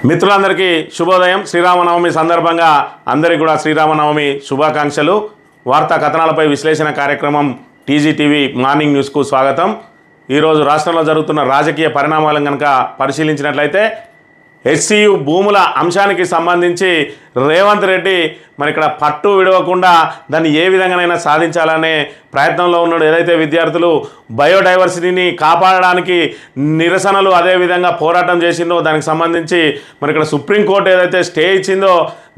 మిత్రులందరికీ శుభోదయం. శ్రీరామనవమి సందర్భంగా అందరికీ కూడా శ్రీరామనవమి శుభాకాంక్షలు. వార్తా కథనాలపై విశ్లేషణ కార్యక్రమం టీజీటీవీ మార్నింగ్ న్యూస్కు స్వాగతం. ఈరోజు రాష్ట్రంలో జరుగుతున్న రాజకీయ పరిణామాలను కనుక పరిశీలించినట్లయితే హెచ్సియు భూముల అంశానికి సంబంధించి రేవంత్ రెడ్డి మరి ఇక్కడ పట్టు విడవకుండా దాన్ని ఏ విధంగానైనా సాధించాలనే ప్రయత్నంలో ఉన్నాడు. ఏదైతే విద్యార్థులు బయోడైవర్సిటీని కాపాడడానికి నిరసనలు అదేవిధంగా పోరాటం చేసిందో దానికి సంబంధించి మరి ఇక్కడ సుప్రీంకోర్టు ఏదైతే స్టే ఇచ్చిందో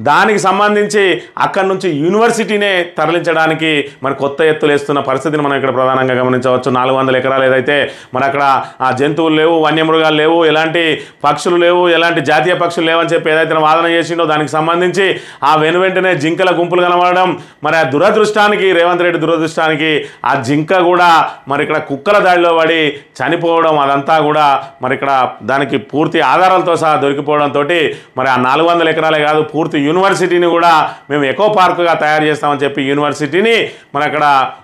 దానికి సంబంధించి అక్కడి నుంచి యూనివర్సిటీనే తరలించడానికి మరి కొత్త ఎత్తులు వేస్తున్న పరిస్థితిని మనం ఇక్కడ ప్రధానంగా గమనించవచ్చు. 400 ఎకరాలు ఏదైతే మరి అక్కడ ఆ జంతువులు లేవు, వన్యమృగాలు లేవు, ఎలాంటి పక్షులు లేవు, ఎలాంటి జాతీయ పక్షులు లేవని చెప్పి ఏదైతే వాదన చేసిండో దానికి సంబంధించి ఆ వెనువెంటనే జింకల గుంపులు కనబడడం, మరి ఆ దురదృష్టానికి రేవంత్ రెడ్డి దురదృష్టానికి ఆ జింక కూడా మరి ఇక్కడ కుక్కల దాడిలో పడి చనిపోవడం, అదంతా కూడా మరి ఇక్కడ దానికి పూర్తి ఆధారాలతో సహా దొరికిపోవడంతో మరి ఆ 400 ఎకరాలే కాదు పూర్తి యూనివర్సిటీని కూడా మేము ఎకో పార్కుగా తయారు చేస్తామని చెప్పి యూనివర్సిటీని మరి అక్కడ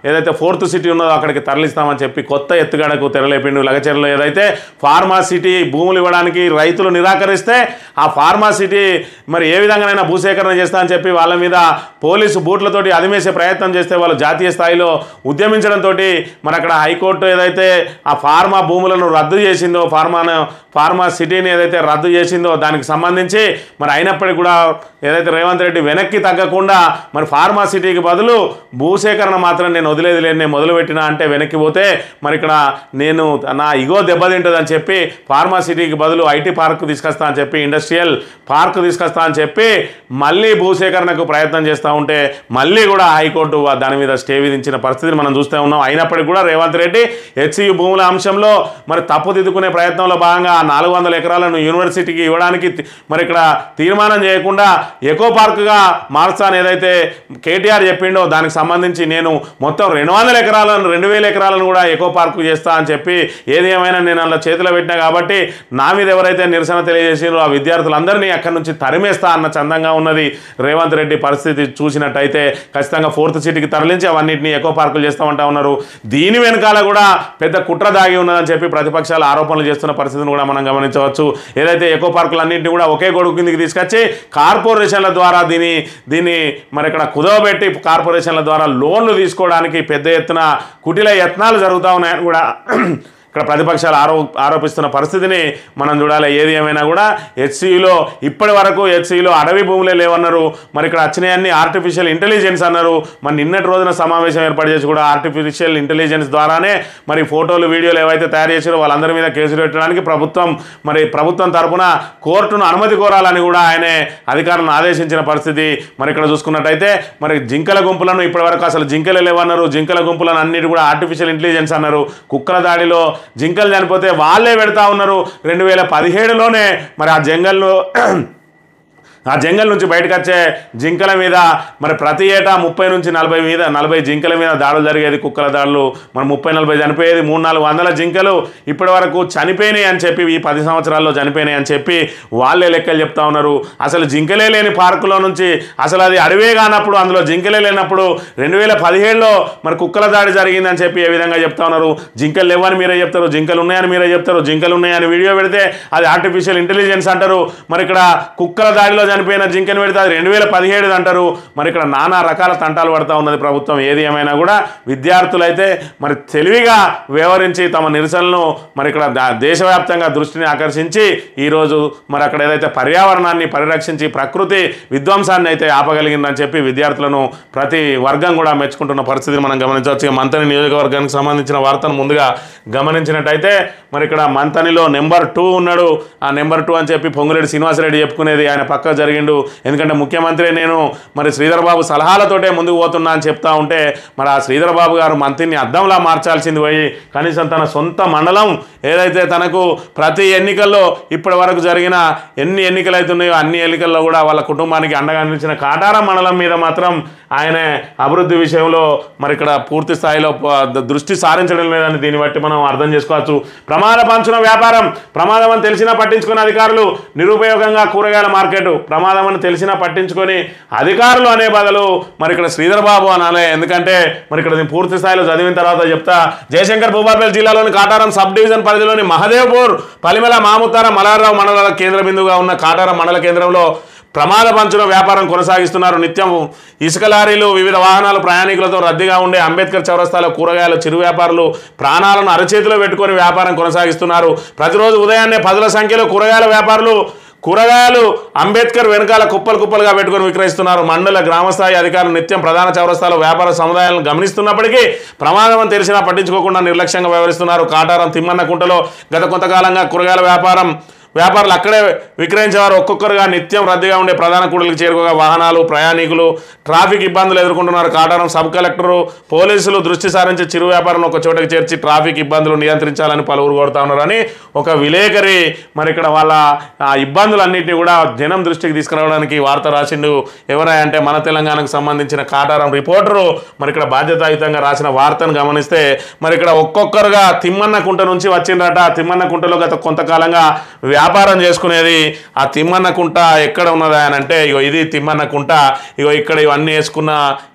ఏదైతే 4th సిటీ ఉన్నదో అక్కడికి తరలిస్తామని చెప్పి కొత్త ఎత్తుగడకు తెరలేపిండు. లగచెరలో ఏదైతే ఫార్మా సిటీ భూములు ఇవ్వడానికి రైతులు నిరాకరిస్తే ఆ ఫార్మా సిటీ మరి ఏ విధంగానైనా భూసేకరణ చేస్తా అని చెప్పి వాళ్ళ మీద పోలీసు బూట్లతోటి అదిమేసే ప్రయత్నం చేస్తే వాళ్ళు జాతీయ స్థాయిలో ఉద్యమించడంతో మరి అక్కడ హైకోర్టు ఏదైతే ఆ ఫార్మా భూములను రద్దు చేసిందో, ఫార్మా సిటీని ఏదైతే రద్దు చేసిందో దానికి సంబంధించి మరి అయినప్పటికీ కూడా ఏదైతే రేవంత్ రెడ్డి వెనక్కి తగ్గకుండా మరి ఫార్మా సిటీకి బదులు భూసేకరణ మాత్రం నేను వదిలేది లేదు, నేను మొదలుపెట్టినా అంటే వెనక్కి పోతే మరి ఇక్కడ నేను నా ఇగో దెబ్బతింటుందని చెప్పి ఫార్మా సిటీకి బదులు ఐటీ పార్క్ తీసుకొస్తా అని చెప్పి ఇండస్ట్రియల్ పార్క్ తీసుకొస్తా అని చెప్పి మళ్ళీ భూసేకరణకు ప్రయత్నం చేస్తూ ఉంటే మళ్ళీ కూడా హైకోర్టు దాని మీద స్టే విధించిన పరిస్థితిని మనం చూస్తూ ఉన్నాం. అయినప్పటికీ కూడా రేవంత్ రెడ్డి హెచ్సియు భూముల అంశంలో మరి తప్పుదిద్దుకునే ప్రయత్నంలో భాగంగా 400 ఎకరాలను యూనివర్సిటీకి ఇవ్వడానికి మరి ఇక్కడ తీర్మానం చేయకుండా ఎకో పార్క్గా మార్చాలని ఏదైతే కేటీఆర్ చెప్పిండో దానికి సంబంధించి నేను మొత్తం 200 ఎకరాలను 2000 ఎకరాలను కూడా ఎకో పార్కు చేస్తా అని చెప్పి ఏది ఏమైనా నేను అలా చేతిలో పెట్టినా కాబట్టి నా మీద ఎవరైతే నిరసన తెలియజేసినో ఆ విద్యార్థులందరినీ అక్కడి నుంచి తరిమేస్తా అన్న చందంగా ఉన్నది రేవంత్ రెడ్డి పరిస్థితి చూసినట్టయితే. ఖచ్చితంగా 4th సిటీకి తరలించి అవన్నింటినీ ఎకో పార్కులు చేస్తామంటా ఉన్నారు. దీని వెనకాల కూడా పెద్ద కుట్ర దాగి ఉన్నదని చెప్పి ప్రతిపక్షాలు ఆరోపణలు చేస్తున్న పరిస్థితిని కూడా మనం గమనించవచ్చు. ఏదైతే ఎకో పార్కులన్నింటినీ కూడా ఒకే గొడుగు కిందికి తీసుకొచ్చి కార్పొరేషన్ల ద్వారా దీన్ని మరి ఇక్కడ కుదవబెట్టి కార్పొరేషన్ల ద్వారా లోన్లు తీసుకోవడానికి పెద్ద ఎత్తున కుటిల యత్నాలు జరుగుతూ ఉన్నాయని కూడా ఇక్కడ ప్రతిపక్షాలు ఆరోపిస్తున్న పరిస్థితిని మనం చూడాలి. ఏది ఏమైనా కూడా హెచ్సియులో ఇప్పటి వరకు హెచ్సియులో అడవి భూములే లేవన్నారు. మరి ఇక్కడ వచ్చినాయన్ని ఆర్టిఫిషియల్ ఇంటెలిజెన్స్ అన్నారు. మరి నిన్నటి రోజున సమావేశం ఏర్పాటు చేసి కూడా ఆర్టిఫిషియల్ ఇంటెలిజెన్స్ ద్వారానే మరి ఫోటోలు వీడియోలు ఏవైతే తయారు చేసారో వాళ్ళందరి మీద కేసులు పెట్టడానికి ప్రభుత్వం తరఫున కోర్టును అనుమతి కోరాలని కూడా ఆయనే అధికారులను ఆదేశించిన పరిస్థితి. మరి ఇక్కడ చూసుకున్నట్టయితే మరి జింకల గుంపులను ఇప్పటి వరకు అసలు జింకలే లేవన్నారు. జింకల గుంపులను అన్నిటి కూడా ఆర్టిఫిషియల్ ఇంటెలిజెన్స్ అన్నారు. కుక్కల దాడిలో జింకలు చనిపోతే వాళ్ళే పెడతా ఉన్నారు. 2017లోనే మరి ఆ జంగల్ నుంచి బయటకు వచ్చే జింకల మీద మరి ప్రతి ఏటా 30 నుంచి 40 జింకల మీద దాడులు జరిగేది, కుక్కల దాడులు. మరి 30-40 చనిపోయేది. 300-400 జింకలు ఇప్పటి వరకు చనిపోయినాయి అని చెప్పి ఈ 10 సంవత్సరాల్లో చనిపోయినాయి అని చెప్పి వాళ్ళే లెక్కలు చెప్తా ఉన్నారు. అసలు జింకలే లేని పార్కులో నుంచి అసలు అది అడవే కానప్పుడు అందులో జింకలే లేనప్పుడు 2017లో మరి కుక్కల దాడి జరిగిందని చెప్పి ఏ విధంగా చెప్తా ఉన్నారు. జింకలు లేవని మీరే చెప్తారు, జింకలు ఉన్నాయని మీరే చెప్తారు. జింకలు ఉన్నాయని వీడియో పెడితే అది ఆర్టిఫిషియల్ ఇంటెలిజెన్స్ అంటారు. మరి ఇక్కడ కుక్కల దాడిలో చనిపోయిన జింకను పెడితే అది 2017 అంటారు. మరి ఇక్కడ నానా రకాల తంటాలు పడతా ఉన్నది ప్రభుత్వం. ఏది ఏమైనా కూడా విద్యార్థులైతే మరి తెలివిగా వ్యవహరించి తమ నిరసనలను మరి ఇక్కడ దేశవ్యాప్తంగా దృష్టిని ఆకర్షించి ఈరోజు మరి అక్కడ ఏదైతే పర్యావరణాన్ని పరిరక్షించి ప్రకృతి విధ్వంసాన్ని అయితే ఆపగలిగిందని చెప్పి విద్యార్థులను ప్రతి వర్గం కూడా మెచ్చుకుంటున్న పరిస్థితిని మనం గమనించవచ్చు. మంతని నియోజకవర్గానికి సంబంధించిన వార్తను ముందుగా గమనించినట్టయితే మరి ఇక్కడ మంతనిలో నెంబర్ 2 ఉన్నాడు. ఆ నెంబర్ 2 అని చెప్పి పొంగులేటి శ్రీనివాసరెడ్డి చెప్పుకునేది ఆయన పక్క జరిగిండు. ఎందుకంటే ముఖ్యమంత్రి నేను మరి శ్రీధర్ బాబు సలహాలతోటే ముందుకు పోతున్నా అని చెప్తా ఉంటే మరి ఆ శ్రీధర్ బాబు గారు మంత్రిని అద్దంలా మార్చాల్సింది పోయి కనీసం తన సొంత మండలం ఏదైతే తనకు ప్రతి ఎన్నికల్లో ఇప్పటి వరకు జరిగిన ఎన్ని ఎన్నికలు అవుతున్నాయో అన్ని ఎన్నికల్లో కూడా వాళ్ళ కుటుంబానికి అండగా నిలిచిన కాటారం మండలం మీద మాత్రం ఆయన అభివృద్ధి విషయంలో మరి ఇక్కడ పూర్తి స్థాయిలో దృష్టి సారించడం లేదని దీన్ని బట్టి మనం అర్థం చేసుకోవచ్చు. ప్రమాద పంచున వ్యాపారం ప్రమాదం అని తెలిసినా పట్టించుకున్న అధికారులు నిరుపయోగంగా కూరగాయల మార్కెట్ ప్రమాదం అని తెలిసినా పట్టించుకొని అధికారులు అనే బదులు మరి ఇక్కడ శ్రీధర్ బాబు అనాలే. ఎందుకంటే మరి ఇక్కడ నేను పూర్తి స్థాయిలో చదివిన తర్వాత చెప్తా. జయశంకర్ భూపాలపల్లి జిల్లాలోని కాటారం సబ్ డివిజన్ పరిధిలోని మహదేవ్పూర్, పలిమెల, మాముతార, మలారావు మండలాల కేంద్ర బిందువుగా ఉన్న కాటారం మండల కేంద్రంలో ప్రమాద పంచుల వ్యాపారం కొనసాగిస్తున్నారు. నిత్యం ఇసుక లారీలు, వివిధ వాహనాలు ప్రయాణికులతో రద్దీగా ఉండే అంబేద్కర్ చౌరస్తాలో కూరగాయల చిరు వ్యాపారులు ప్రాణాలను అరచేతిలో పెట్టుకొని వ్యాపారం కొనసాగిస్తున్నారు. ప్రతిరోజు ఉదయాన్నే పదుల సంఖ్యలో కూరగాయల వ్యాపారులు కూరగాయలు అంబేద్కర్ వెనకాల కుప్పలుగా పెట్టుకొని విక్రయిస్తున్నారు. మండల గ్రామస్థాయి అధికారులు నిత్యం ప్రధాన చౌరస్తాలో వ్యాపార సముదాయాలను గమనిస్తున్నప్పటికీ ప్రమాదం అని తెలిసినా పట్టించుకోకుండా నిర్లక్ష్యంగా వ్యవహరిస్తున్నారు. కాటారం తిమ్మన్నకుంటలో గత కొంతకాలంగా కూరగాయల వ్యాపారులు అక్కడే విక్రయించేవారు ఒక్కొక్కరుగా నిత్యం రద్దీగా ఉండే ప్రధాన కూడలికి చేరుకోగా వాహనాలు, ప్రయాణికులు ట్రాఫిక్ ఇబ్బందులు ఎదుర్కొంటున్నారు. కాటారం సబ్ కలెక్టరు, పోలీసులు దృష్టి సారించి చిరు వ్యాపారం ఒక చోటకి చేర్చి ట్రాఫిక్ ఇబ్బందులు నియంత్రించాలని పలువురు కోరుతా ఉన్నారని ఒక విలేకరి మరి ఇక్కడ వాళ్ళ ఇబ్బందులన్నింటినీ కూడా జనం దృష్టికి తీసుకురావడానికి వార్త రాసిండు. ఎవరంటే మన తెలంగాణకు సంబంధించిన కాటారం రిపోర్టరు మరి ఇక్కడ బాధ్యతాయుతంగా రాసిన వార్తను గమనిస్తే మరి ఇక్కడ ఒక్కొక్కరుగా తిమ్మన్నకుంట నుంచి వచ్చిందట. తిమ్మన్నకుంటలో గత కొంతకాలంగా వ్యాపారం చేసుకునేది. ఆ తిమ్మన్నకుంట ఎక్కడ ఉన్నదా అని అంటే ఇగో ఇది తిమ్మన్నకుంట. ఇగో ఇక్కడ ఇవన్నీ వేసుకున్న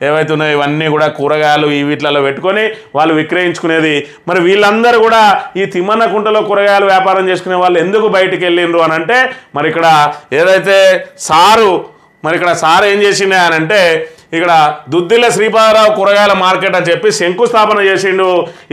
ఏవైతే ఉన్నాయో ఇవన్నీ కూడా కూరగాయలు ఈ వీటిలలో పెట్టుకొని వాళ్ళు విక్రయించుకునేది. మరి వీళ్ళందరూ కూడా ఈ తిమ్మన్నకుంటలో కూరగాయలు వ్యాపారం చేసుకునే వాళ్ళు ఎందుకు బయటికి వెళ్ళిండ్రు అని అంటే మరి ఇక్కడ ఏదైతే సారు ఏం చేసిండే అని అంటే ఇక్కడ దుద్దిల్ల శ్రీపాదరావు కూరగాయల మార్కెట్ అని చెప్పి శంకుస్థాపన చేసిండు.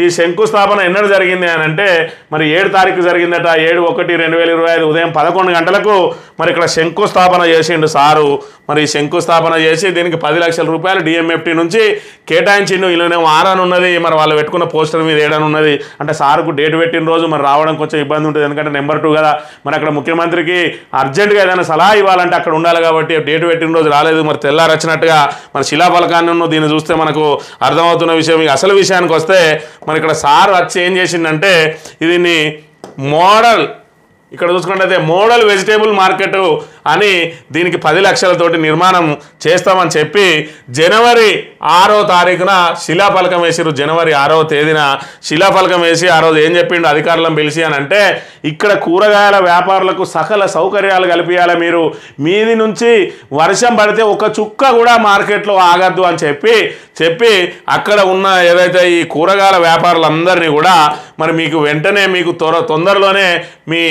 ఈ శంకుస్థాపన ఎన్నడూ జరిగింది అని అంటే మరి 7 తారీఖు జరిగిందట. 7/1/2025 ఉదయం 11 గంటలకు మరి ఇక్కడ శంకుస్థాపన చేసిండు సారు. మరి శంకుస్థాపన చేసి దీనికి 10 లక్షల రూపాయలు డిఎంఎఫ్టీ నుంచి కేటాయించిండు. ఇలానేమో ఆరాన్ ఉన్నది, మరి వాళ్ళు పెట్టుకున్న పోస్టర్ మీద ఏడాను ఉన్నది. అంటే సారుకు డేట్ పెట్టిన రోజు మరి రావడం కొంచెం ఇబ్బంది ఉంటుంది, ఎందుకంటే నెంబర్ 2 కదా. మరి అక్కడ ముఖ్యమంత్రికి అర్జెంటుగా ఏదైనా సలహా ఇవ్వాలంటే అక్కడ ఉండాలి కాబట్టి డేట్ పెట్టిన రోజు రాలేదు. మరి తెల్లారొచ్చినట్టుగా మన శిలాఫలకాన్ని దీన్ని చూస్తే మనకు అర్థమవుతున్న విషయం. అసలు విషయానికి వస్తే మరి ఇక్కడ సార్ వచ్చి ఏం చేసిండంటే దీన్ని మోడల్ ఇక్కడ చూసుకుంటే మోడల్ వెజిటేబుల్ మార్కెట్ అని దీనికి 10 లక్షలతోటి నిర్మాణం చేస్తామని చెప్పి జనవరి 6వ తారీఖున శిలాఫలకం వేసిరు. జనవరి 6వ తేదీన శిలాఫలకం వేసి ఆ రోజు ఏం చెప్పిండు అధికారులను పిలిచి అని అంటే ఇక్కడ కూరగాయల వ్యాపారులకు సకల సౌకర్యాలు కల్పించాలి, మీరు మీది నుంచి వర్షం పడితే ఒక చుక్క కూడా మార్కెట్లో ఆగద్దు అని చెప్పి అక్కడ ఉన్న ఏదైతే ఈ కూరగాయల వ్యాపారులందరినీ కూడా మరి మీకు వెంటనే మీకు తొందరలోనే మీ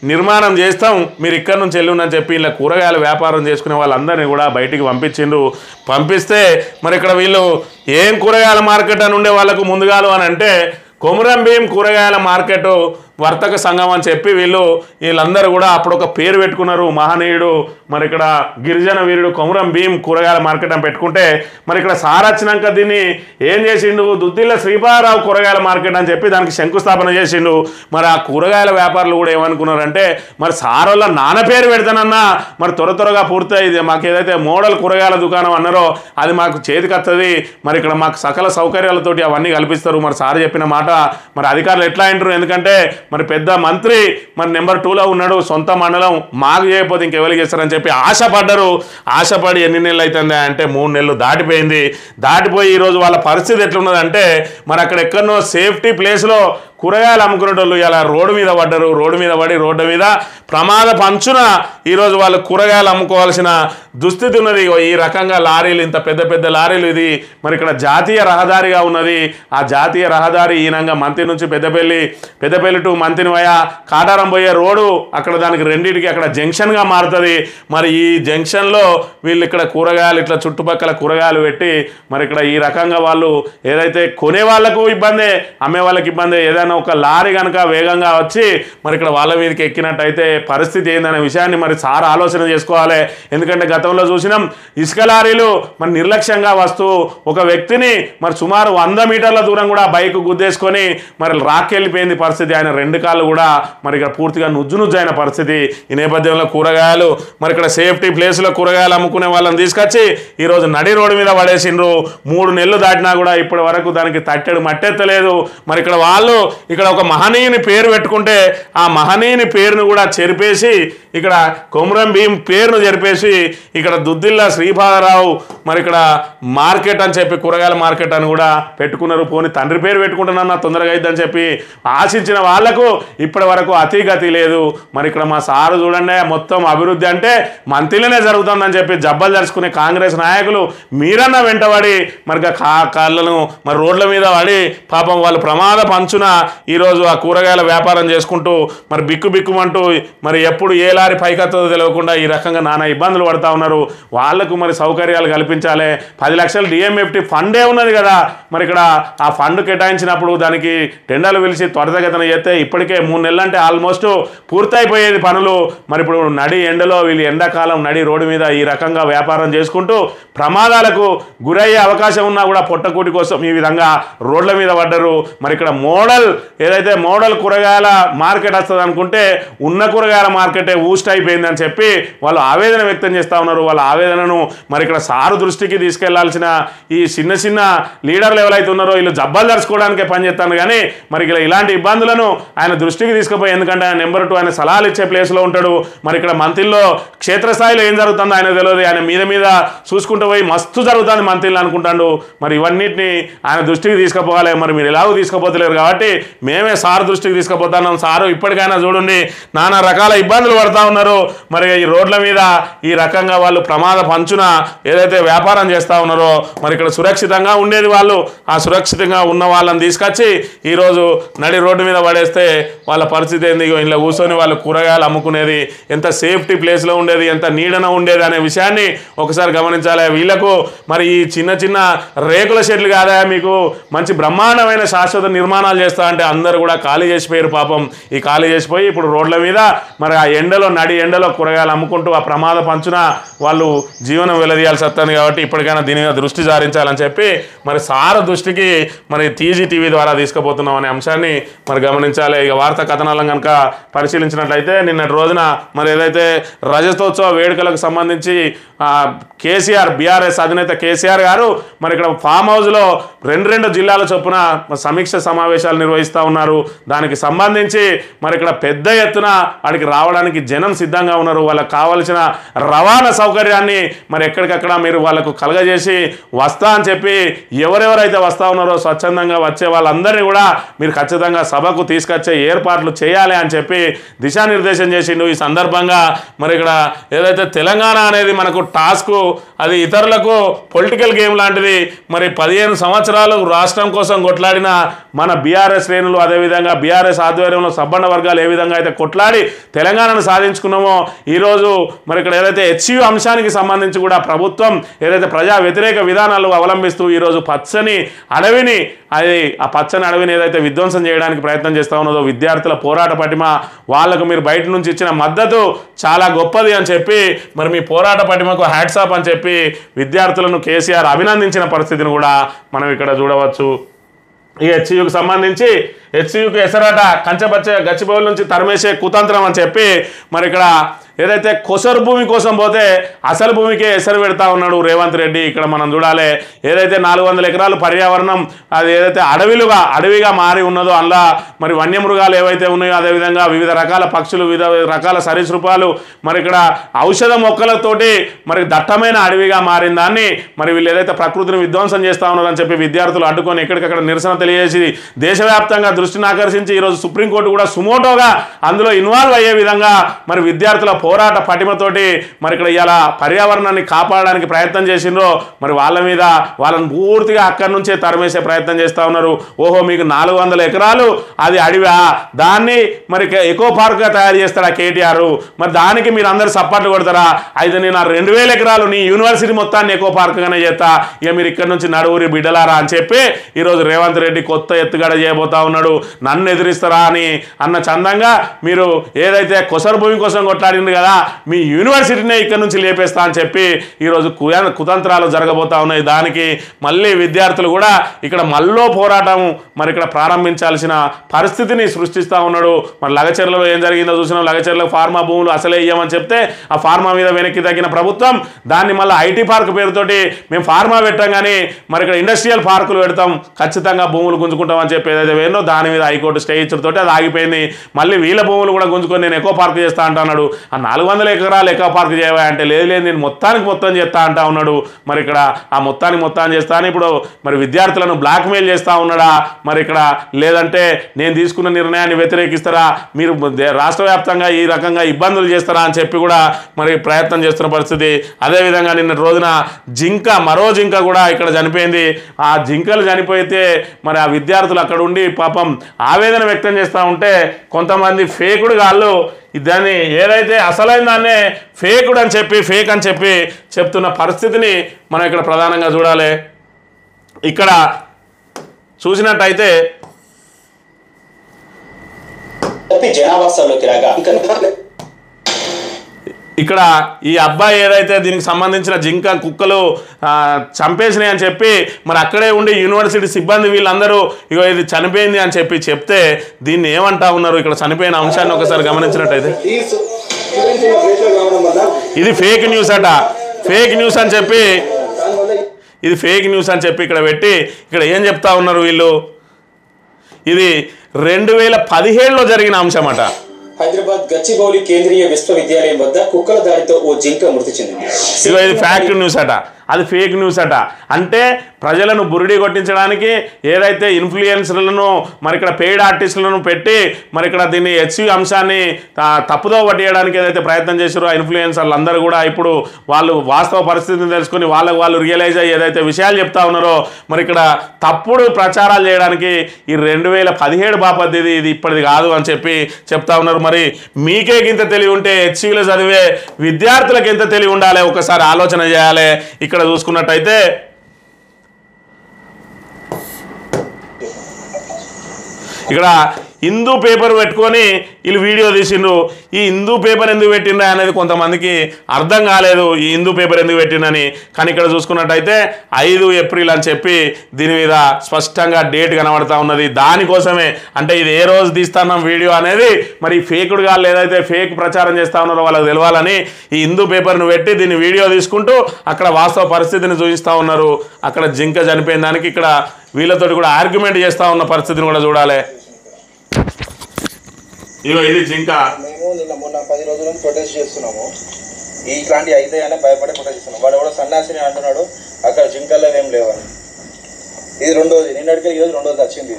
నిర్మాణం చేస్తాం, మీరు ఇక్కడ నుంచి వెళ్ళుందని చెప్పి ఇలా కూరగాయల వ్యాపారం చేసుకునే వాళ్ళందరినీ కూడా బయటికి పంపిస్తే మరి ఇక్కడ వీళ్ళు ఏం కూరగాయల మార్కెట్ అని ఉండే వాళ్ళకు ముందుగాలు అని అంటే కొమురం భీం కూరగాయల మార్కెట్ వర్తక సంఘం అని చెప్పి వీళ్ళందరూ కూడా అప్పుడు ఒక పేరు పెట్టుకున్నారు. మహనీయుడు మరి ఇక్కడ గిరిజన వీరుడు కొమురం భీం కూరగాయల మార్కెట్ అని పెట్టుకుంటే మరి ఇక్కడ సార్ వచ్చినాక దీన్ని ఏం చేసిండు దుద్దిల్ల శ్రీపాదరావు కూరగాయల మార్కెట్ అని చెప్పి దానికి శంకుస్థాపన చేసిండు. మరి ఆ కూరగాయల వ్యాపారులు కూడా ఏమనుకున్నారంటే మరి సార్ వల్ల నాన్న పేరు పెడతానన్నా మరి త్వరగా పూర్తయింది, మాకు ఏదైతే మోడల్ కూరగాయల దుకాణం అన్నారో అది మాకు చేతికి వస్తుంది, మరి ఇక్కడ మాకు సకల సౌకర్యాలతోటి అవన్నీ కల్పిస్తారు. మరి సార్ చెప్పిన మాట మరి అధికారులు ఎట్లా అంటారు, ఎందుకంటే మరి పెద్ద మంత్రి మరి నెంబర్ 2లో ఉన్నాడు, సొంత మండలం మాకు చేయకపోతే ఇంకెవరికి చేస్తారని చెప్పి ఆశపడి ఎన్ని నెలలు అవుతుంది అంటే 3 నెలలు దాటిపోయి ఈరోజు వాళ్ళ పరిస్థితి ఎట్లున్నదంటే మరి అక్కడ ఎక్కడనో సేఫ్టీ ప్లేస్లో కూరగాయలు అమ్ముకునేటోళ్ళు ఇలా రోడ్డు మీద పడ్డారు. రోడ్డు మీద ప్రమాద పంచున ఈరోజు వాళ్ళు కూరగాయలు అమ్ముకోవాల్సిన దుస్థితి ఉన్నది. ఈ రకంగా లారీలు, ఇంత పెద్ద లారీలు, ఇది మరి ఇక్కడ జాతీయ రహదారిగా ఉన్నది. ఆ జాతీయ రహదారి ఈనంగా మంతి నుంచి Peddapalli to Manthani via Kataram పోయే రోడ్డు అక్కడ దానికి రెండింటికి అక్కడ జంక్షన్గా మారుతుంది. మరి ఈ జంక్షన్లో వీళ్ళు ఇక్కడ కూరగాయలు ఇట్లా చుట్టుపక్కల కూరగాయలు పెట్టి మరి ఇక్కడ ఈ రకంగా వాళ్ళు ఏదైతే కొనే వాళ్ళకు ఇబ్బంది, అమ్మే వాళ్ళకి ఇబ్బంది. ఏదైనా ఒక లారీ కనుక వేగంగా వచ్చి మరి ఇక్కడ వాళ్ళ మీదకి ఎక్కినట్టయితే పరిస్థితి ఏందనే విషయాన్ని మరి సార్ ఆలోచన చేసుకోవాలి. ఎందుకంటే గతంలో చూసినాం ఇసుక లారీలు మరి నిర్లక్ష్యంగా వస్తూ ఒక వ్యక్తిని మరి సుమారు 100 మీటర్ల దూరం కూడా బైక్ గుద్దేసుకొని మరి రాకెళ్ళిపోయింది పరిస్థితి. ఆయన 2 కాళ్ళు కూడా మరి ఇక్కడ పూర్తిగా నుజ్జునైన పరిస్థితి. ఈ నేపథ్యంలో కూరగాయలు మరి ఇక్కడ సేఫ్టీ ప్లేస్లో కూరగాయలు అమ్ముకునే వాళ్ళని తీసుకొచ్చి ఈరోజు నడి రోడ్డు మీద పడేసిండ్రు. 3 నెలలు దాటినా కూడా ఇప్పటి వరకు దానికి తట్టెడు మట్టెత్తలేదు. మరి ఇక్కడ ఒక మహనీయుని పేరు పెట్టుకుంటే ఆ మహనీయుని పేరును కూడా చెరిపేసి ఇక్కడ కొమురం భీం పేరును జరిపేసి ఇక్కడ దుద్దిల్ల శ్రీపాదరావు మరి ఇక్కడ మార్కెట్ అని చెప్పి కూరగాయల మార్కెట్ అని కూడా పెట్టుకున్నారు. పోని తండ్రి పేరు పెట్టుకుంటున్నా తొందరగా అయిద్దని చెప్పి ఆశించిన వాళ్లకు ఇప్పటి వరకు అతిగతి లేదు. మరి ఇక్కడ మా సారు చూడండి, మొత్తం అభివృద్ధి అంటే మంత్రిలోనే జరుగుతుందని చెప్పి జబ్బలు జరుచుకునే కాంగ్రెస్ నాయకులు మీరన్నా వెంటబడి మరి కాళ్ళను మరి రోడ్ల మీద పడి పాపం వాళ్ళు ప్రమాద పంచున ఈరోజు ఆ కూరగాయల వ్యాపారం చేసుకుంటూ మరి బిక్కుమంటూ మరి ఎప్పుడు ఏ లారీ పైకత్తుందో తెలియకుండా ఈ రకంగా నానా ఇబ్బందులు పడుతూ ఉన్నారు. వాళ్లకు మరి సౌకర్యాలు కల్పించాలి. 10 లక్షలు డిఎంఎఫ్టీ ఫండే ఉన్నది కదా, మరి ఇక్కడ ఆ ఫండ్ కేటాయించినప్పుడు దానికి టెండర్లు పిలిచి త్వరితగతిన చేస్తే ఇప్పటికే 3 నెలలు అంటే ఆల్మోస్ట్ పూర్తయిపోయేది పనులు. మరి ఇప్పుడు నడి ఎండలో వీళ్ళు ఎండాకాలం నడి రోడ్డు మీద ఈ రకంగా వ్యాపారం చేసుకుంటూ ప్రమాదాలకు గురయ్యే అవకాశం ఉన్నా కూడా పొట్టకూటి కోసం ఈ విధంగా రోడ్ల మీద పడ్డరు. మరి ఇక్కడ ఏదైతే మోడల్ కూరగాయల మార్కెట్ వస్తుంది అనుకుంటే ఉన్న కూరగాయల మార్కెటే ఊస్ట్ అయిపోయిందని చెప్పి వాళ్ళు ఆవేదన వ్యక్తం చేస్తూ ఉన్నారు. వాళ్ళ ఆవేదనను మరి ఇక్కడ సారు దృష్టికి తీసుకెళ్లాల్సిన ఈ చిన్న లీడర్లు ఎవరైతే ఉన్నారో వీళ్ళు జబ్బలు జరుచుకోవడానికే పనిచేస్తాను కానీ మరి ఇక్కడ ఇలాంటి ఇబ్బందులను ఆయన దృష్టికి తీసుకుపోయి, ఎందుకంటే ఆయన నెంబర్ 2 ఆయన సలహాలు ఇచ్చే ప్లేస్లో ఉంటాడు. మరి ఇక్కడ మంత్రిలో క్షేత్రస్థాయిలో ఏం జరుగుతుందో ఆయన తెలియదు. ఆయన మీద చూసుకుంటూ పోయి మస్తు జరుగుతుంది మంత్రిలు అనుకుంటాడు. మరి ఇవన్నిటిని ఆయన దృష్టికి తీసుకుపోవాలి. మరి మీరు ఎలాగో తీసుకుపోతలేరు కాబట్టి మేమే సార్ దృష్టికి తీసుకుపోతున్నాం. సారు ఇప్పటికైనా చూడండి, నానా రకాల ఇబ్బందులు పడుతూ ఉన్నారు. మరి ఈ రోడ్ల మీద ఈ రకంగా వాళ్ళు ప్రమాద పంచున ఏదైతే వ్యాపారం చేస్తూ ఉన్నారో మరి ఇక్కడ సురక్షితంగా ఉండేది వాళ్ళు, ఆ సురక్షితంగా ఉన్న వాళ్ళని తీసుకొచ్చి ఈరోజు నడి రోడ్డు మీద పడేస్తే వాళ్ళ పరిస్థితి ఏంది? ఇలా కూర్చొని వాళ్ళు కూరగాయలు అమ్ముకునేది ఎంత సేఫ్టీ ప్లేస్లో ఉండేది, ఎంత నీడన ఉండేది అనే విషయాన్ని ఒకసారి గమనించాలి. వీళ్ళకు మరి ఈ చిన్న రేకుల షెడ్లు కాదా మీకు మంచి బ్రహ్మాండమైన శాశ్వత నిర్మాణాలు చేస్తా అంటే అందరూ కూడా ఖాళీ చేసిపోయారు. పాపం ఈ ఖాళీ చేసిపోయి ఇప్పుడు రోడ్ల మీద మరి ఆ నడి ఎండలో కూరగాయలు అమ్ముకుంటూ ఆ ప్రమాద పంచున వాళ్ళు జీవనం వెలదీయాల్సి వస్తుంది. కాబట్టి ఇప్పటికైనా దీని మీద దృష్టి సారించాలని చెప్పి మరి సార్ దృష్టికి మరి టీజీ ద్వారా తీసుకుపోతున్నాం అనే అంశాన్ని మరి గమనించాలి. ఇక వార్తా కథనాలను కనుక పరిశీలించినట్లయితే నిన్నటి రోజున మరి ఏదైతే రజతోత్సవ వేడుకలకు సంబంధించి కేసీఆర్ బీఆర్ఎస్ అధినేత కేసీఆర్ గారు మరి ఇక్కడ ఫామ్ హౌస్లో 2 జిల్లాల చొప్పున సమీక్ష సమావేశాలు నిర్వహిస్తూ ఉన్నారు. దానికి సంబంధించి మరి ఇక్కడ పెద్ద ఎత్తున అక్కడికి రావడానికి జనం సిద్ధంగా ఉన్నారు. వాళ్ళకి కావాల్సిన రవాణా సౌకర్యాన్ని మరి ఎక్కడికక్కడ మీరు వాళ్ళకు కలగజేసి వస్తా అని చెప్పి ఎవరెవరైతే వస్తూ ఉన్నారో స్వచ్ఛందంగా వచ్చే వాళ్ళందరినీ కూడా మీరు ఖచ్చితంగా సభకు తీసుకొచ్చే ఏర్పాట్లు చేయాలి అని చెప్పి దిశానిర్దేశం చేసిండు. ఈ సందర్భంగా మరి ఇక్కడ ఏదైతే తెలంగాణ అనేది మనకు టాస్క్, అది ఇతరులకు పొలిటికల్ గేమ్ లాంటిది. మరి 15 సంవత్సరాలు రాష్ట్రం కోసం కొట్లాడిన మన బీఆర్ఎస్ శ్రేణులు, అదేవిధంగా బీఆర్ఎస్ ఆధ్వర్యంలో సబ్బండ వర్గాలు ఏ విధంగా అయితే కొట్లాడి తెలంగాణను సాధించుకున్నామో ఈరోజు మరి ఇక్కడ ఏదైతే హెచ్యూ అంశానికి సంబంధించి కూడా ప్రభుత్వం ఏదైతే ప్రజా వ్యతిరేక విధానాలు అవలంబిస్తూ ఈరోజు పచ్చని అడవిని ఏదైతే విధ్వంసం చేయడానికి ప్రయత్నం చేస్తూ ఉన్నదో విద్యార్థుల పోరాట పటిమ, వాళ్లకు మీరు బయట నుంచి ఇచ్చిన మద్దతు చాలా గొప్పది అని చెప్పి మరి మీ పోరాట పటిమకు హ్యాట్స్ ఆఫ్ అని చెప్పి విద్యార్థులను కేసీఆర్ అభినందించిన పరిస్థితిని కూడా మనం ఇక్కడ చూడవచ్చు. ఈ హెచ్యూకి సంబంధించి హెచ్యూకి ఎసరాట కంచపచ్చ గచ్చిబౌలి నుంచి తరిమేసే కుతంత్రం అని చెప్పి మరి ఇక్కడ ఏదైతే కొసరు భూమి కోసం పోతే అసలు భూమికే ఎసరు పెడతా ఉన్నాడు రేవంత్ రెడ్డి. ఇక్కడ మనం చూడాలి, ఏదైతే 400 ఎకరాలు పర్యావరణం అది ఏదైతే అడవిగా మారి ఉన్నదో అందులో మరి వన్యమృగాలు ఏవైతే ఉన్నాయో, అదేవిధంగా వివిధ రకాల పక్షులు, వివిధ రకాల సరీసృపాలు, మరి ఇక్కడ ఔషధ మొక్కలతోటి మరి దట్టమైన అడవిగా మారిన దాన్ని మరి వీళ్ళు ఏదైతే ప్రకృతిని విధ్వంసం చేస్తూ ఉన్నారని చెప్పి విద్యార్థులు అడ్డుకొని ఎక్కడికక్కడ నిరసన తెలియజేసి దేశవ్యాప్తంగా దృష్టిని ఆకర్షించి ఈరోజు సుప్రీంకోర్టు కూడా సుమోటోగా అందులో ఇన్వాల్వ్ అయ్యే విధంగా మరి విద్యార్థుల పోరాట పటిమతోటి మరి ఇక్కడ ఇలా పర్యావరణాన్ని కాపాడడానికి ప్రయత్నం చేసిండ్రో మరి వాళ్ళని పూర్తిగా అక్కడి నుంచే తరిమేసే ప్రయత్నం చేస్తూ ఉన్నారు. ఓహో, మీకు 400 ఎకరాలు అది అడివా, దాన్ని మరి ఎకో పార్క్గా తయారు చేస్తారా కేటీఆర్, మరి దానికి మీరు అందరు సపోర్ట్లు కొడతారా? అయితే నేను 2000 ఎకరాలు నీ యూనివర్సిటీ మొత్తాన్ని ఎకో పార్క్గానే చేస్తా, ఇక మీరు ఇక్కడ నుంచి నడువురి బిడ్డలారా అని చెప్పి ఈరోజు రేవంత్ రెడ్డి కొత్త ఎత్తుగడ చేయబోతా ఉన్నాడు. నన్ను ఎదిరిస్తారా అని అన్న చందంగా మీరు ఏదైతే కొసరు భూమి కోసం కొట్లాడింది కదా, మీ యూనివర్సిటీనే ఇక్కడ నుంచి లేపేస్తా అని చెప్పి ఈరోజు కుతంత్రాలు జరగబోతా ఉన్నాయి. దానికి మళ్ళీ విద్యార్థులు కూడా ఇక్కడ మళ్ళీ పోరాటం మరి ఇక్కడ ప్రారంభించాల్సిన పరిస్థితిని సృష్టిస్తూ ఉన్నాడు. మరి లగచెర్లలో ఏం జరిగిందో చూసినాం. లగచెర్లలో ఫార్మా భూములు అసలే ఇయ్యమని చెప్తే ఆ ఫార్మా మీద వెనక్కి తగ్గిన ప్రభుత్వం దాన్ని మళ్ళీ ఐటీ పార్క్ పేరుతోటి మేము ఫార్మా పెట్టాం కానీ మరి ఇక్కడ ఇండస్ట్రియల్ పార్కులు పెడతాం, ఖచ్చితంగా భూములు గుంజుకుంటాం అని చెప్పి ఏదైతే వేనో దాని మీద హైకోర్టు స్టే ఇచ్చడంతో అది ఆగిపోయింది. మళ్ళీ వీళ్ళ భూములు కూడా గుంజుకొని నేను ఎకో పార్క్ చేస్తా అంటున్నాడు. ఆ 400 ఎకరాలు ఎకో పార్క్ చేయవా అంటే లేదు నేను మొత్తం చేస్తా అంటా ఉన్నాడు. మరి ఇక్కడ ఆ మొత్తం చేస్తా అని ఇప్పుడు మరి విద్యార్థులను బ్లాక్మెయిల్ చేస్తూ ఉన్నాడా మరి ఇక్కడ, లేదంటే నేను తీసుకున్న నిర్ణయాన్ని వ్యతిరేకిస్తారా, మీరు రాష్ట్ర వ్యాప్తంగా ఈ రకంగా ఇబ్బందులు చేస్తారా అని చెప్పి కూడా మరి ప్రయత్నం చేస్తున్న పరిస్థితి. అదేవిధంగా నిన్న రోజున మరో జింక కూడా ఇక్కడ చనిపోయింది. ఆ జింకలు చనిపోతే మరి ఆ విద్యార్థులు అక్కడ ఉండి పాపం ఆవేదన వ్యక్తం చేస్తూ ఉంటే కొంతమంది ఫేకుడు గాళ్ళు దాన్ని ఏదైతే అసలైన దాన్నే ఫేక్ అని చెప్పి చెప్తున్న పరిస్థితిని మనం ఇక్కడ ప్రధానంగా చూడాలి. ఇక్కడ చూసినట్టయితే ఇక్కడ ఈ అబ్బాయి ఏదైతే దీనికి సంబంధించిన జింక కుక్కలు చంపేసినాయి అని చెప్పి మరి అక్కడే ఉండి యూనివర్సిటీ సిబ్బంది వీళ్ళందరూ ఇగో ఇది చనిపోయింది అని చెప్తే దీన్ని ఏమంటా ఉన్నారు. ఇక్కడ చనిపోయిన అంశాన్ని ఒకసారి గమనించినట్టయితే ఇది ఫేక్ న్యూస్ అట, ఫేక్ న్యూస్ అని చెప్పి ఇది ఫేక్ న్యూస్ అని చెప్పి ఇక్కడ పెట్టి ఇక్కడ ఏం చెప్తా ఉన్నారు వీళ్ళు, ఇది 2017లో జరిగిన అంశం అట. హైదరాబాద్ గచ్చిబౌలి కేంద్రీయ విశ్వవిద్యాలయం వద్ద కుక్కల దాడితో ఓ జింక మృతి చెందింది. ఇది ఫ్యాక్ట్ న్యూస్ అట, అది ఫేక్ న్యూస్ అట. అంటే ప్రజలను బురిడి కొట్టించడానికి ఏదైతే ఇన్ఫ్లుయెన్సర్లను మరి ఇక్కడ పెయిడ్ ఆర్టిస్టులను పెట్టి మరి ఇక్కడ దీన్ని హెచ్యు అంశాన్ని తప్పుదో పట్టేయడానికి ఏదైతే ప్రయత్నం చేశారో ఆ ఇన్ఫ్లుయెన్సర్లు అందరూ కూడా ఇప్పుడు వాళ్ళు వాస్తవ పరిస్థితిని తెలుసుకొని వాళ్ళు రియలైజ్ అయ్యి ఏదైతే విషయాలు చెప్తా ఉన్నారో మరి ఇక్కడ తప్పుడు ప్రచారాలు చేయడానికి ఈ 2017 బాపతి ఇది ఇప్పటిది కాదు అని చెప్పి చెప్తా ఉన్నారు. మరి మీకే ఇంత తెలివి ఉంటే హెచ్యులో చదివే విద్యార్థులకు ఎంత తెలివి ఉండాలి ఒకసారి ఆలోచన చేయాలి. ఇక్కడ చూసుకున్నట్టయితే ఇక్కడ హిందూ పేపర్ పెట్టుకొని వీళ్ళు వీడియో తీసిండ్రు. ఈ హిందూ పేపర్ ఎందుకు పెట్టిండ్రా అనేది కొంతమందికి అర్థం కాలేదు, ఈ హిందూ పేపర్ ఎందుకు పెట్టిండని. కానీ ఇక్కడ చూసుకున్నట్టయితే 5 ఏప్రిల్ అని చెప్పి దీని మీద స్పష్టంగా డేట్ కనబడతా ఉన్నది. దానికోసమే అంటే ఇది ఏ రోజు తీస్తున్నాం వీడియో అనేది మరి ఫేకుడుగా ఏదైతే ఫేక్ ప్రచారం చేస్తూ ఉన్నారో వాళ్ళకి తెలవాలని ఈ హిందూ పేపర్ను పెట్టి దీన్ని వీడియో తీసుకుంటూ అక్కడ వాస్తవ పరిస్థితిని చూపిస్తూ ఉన్నారు. అక్కడ జింక చనిపోయిన దానికి ఇక్కడ వీళ్ళతోటి కూడా ఆర్గ్యుమెంట్ చేస్తూ ఉన్న పరిస్థితిని కూడా చూడాలి. ఇది జింక మేము మొన్న 10 రోజుల నుంచి ప్రొటెస్ట్ చేస్తున్నాము. ఇట్లాంటి అయితే అని భయపడి ప్రొటెస్ట్ చేస్తున్నాం. వాడు ఎవడో సన్యాసిని అంటున్నాడు అక్కడ జింకల్లో ఏం లేవని. ఇది రెండోది, నిన్నటికి ఈరోజు రెండోది వచ్చింది.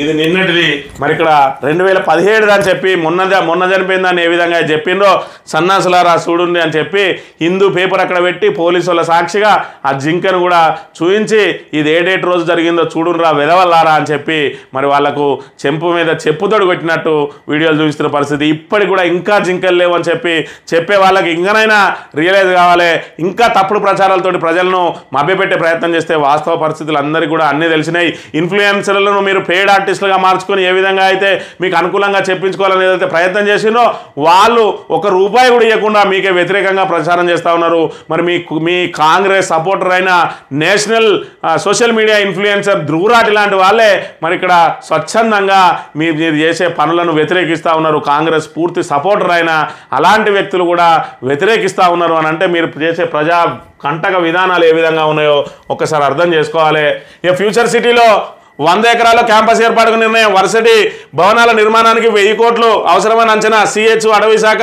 ఇది నిన్నటిది. మరి ఇక్కడ 2017 అని చెప్పి మొన్న చనిపోయిందని ఏ విధంగా చెప్పిండ్రో సన్నాసులారా చూడండి అని చెప్పి హిందూ పేపర్ అక్కడ పెట్టి పోలీసు వాళ్ళ సాక్షిగా ఆ జింకను కూడా చూపించి ఇది ఏ డేట్ రోజు జరిగిందో చూడుండ్రా వెదవల్లారా అని చెప్పి మరి వాళ్లకు చెంపు మీద చెప్పుతోడు కొట్టినట్టు వీడియోలు చూపిస్తున్న పరిస్థితి. ఇప్పటికి కూడా ఇంకా జింకలు లేవు అని చెప్పే వాళ్ళకి ఇంకనైనా రియలైజ్ కావాలి. ఇంకా తప్పుడు ప్రచారాలతోటి ప్రజలను మభ్యపెట్టే ప్రయత్నం చేస్తే వాస్తవ పరిస్థితులు అందరికీ కూడా అన్నీ తెలిసినాయి. ఇన్ఫ్లుయెన్సర్లను మీరు పెయిడ్ ఆర్టిస్టులుగా మార్చుకొని ఏ విధంగా అయితే మీకు అనుకూలంగా చెప్పించుకోవాలని ఏదైతే ప్రయత్నం చేసిందో వాళ్ళు ₹1 కూడా ఇవ్వకుండా మీకే వ్యతిరేకంగా ప్రచారం చేస్తూ ఉన్నారు. మరి మీ కాంగ్రెస్ సపోర్టర్ అయిన నేషనల్ సోషల్ మీడియా ఇన్ఫ్లుయెన్సర్ ధ్రువరాటి లాంటి వాళ్ళే మరి ఇక్కడ స్వచ్ఛందంగా మీరు చేసే పనులను వ్యతిరేకిస్తూ ఉన్నారు. కాంగ్రెస్ పూర్తి సపోర్టర్ అయిన అలాంటి వ్యక్తులు కూడా వ్యతిరేకిస్తూ ఉన్నారు అని అంటే మీరు చేసే ప్రజా కంటక విధానాలు ఏ విధంగా ఉన్నాయో ఒక్కసారి అర్థం చేసుకోవాలి. ఇక ఫ్యూచర్ సిటీలో 100 ఎకరాల్లో క్యాంపస్ ఏర్పాటుకు నిర్ణయం. వర్సిటీ భవనాల నిర్మాణానికి 1000 కోట్లు అవసరమని అంచనా. సిహెచ్ అటవీ శాఖ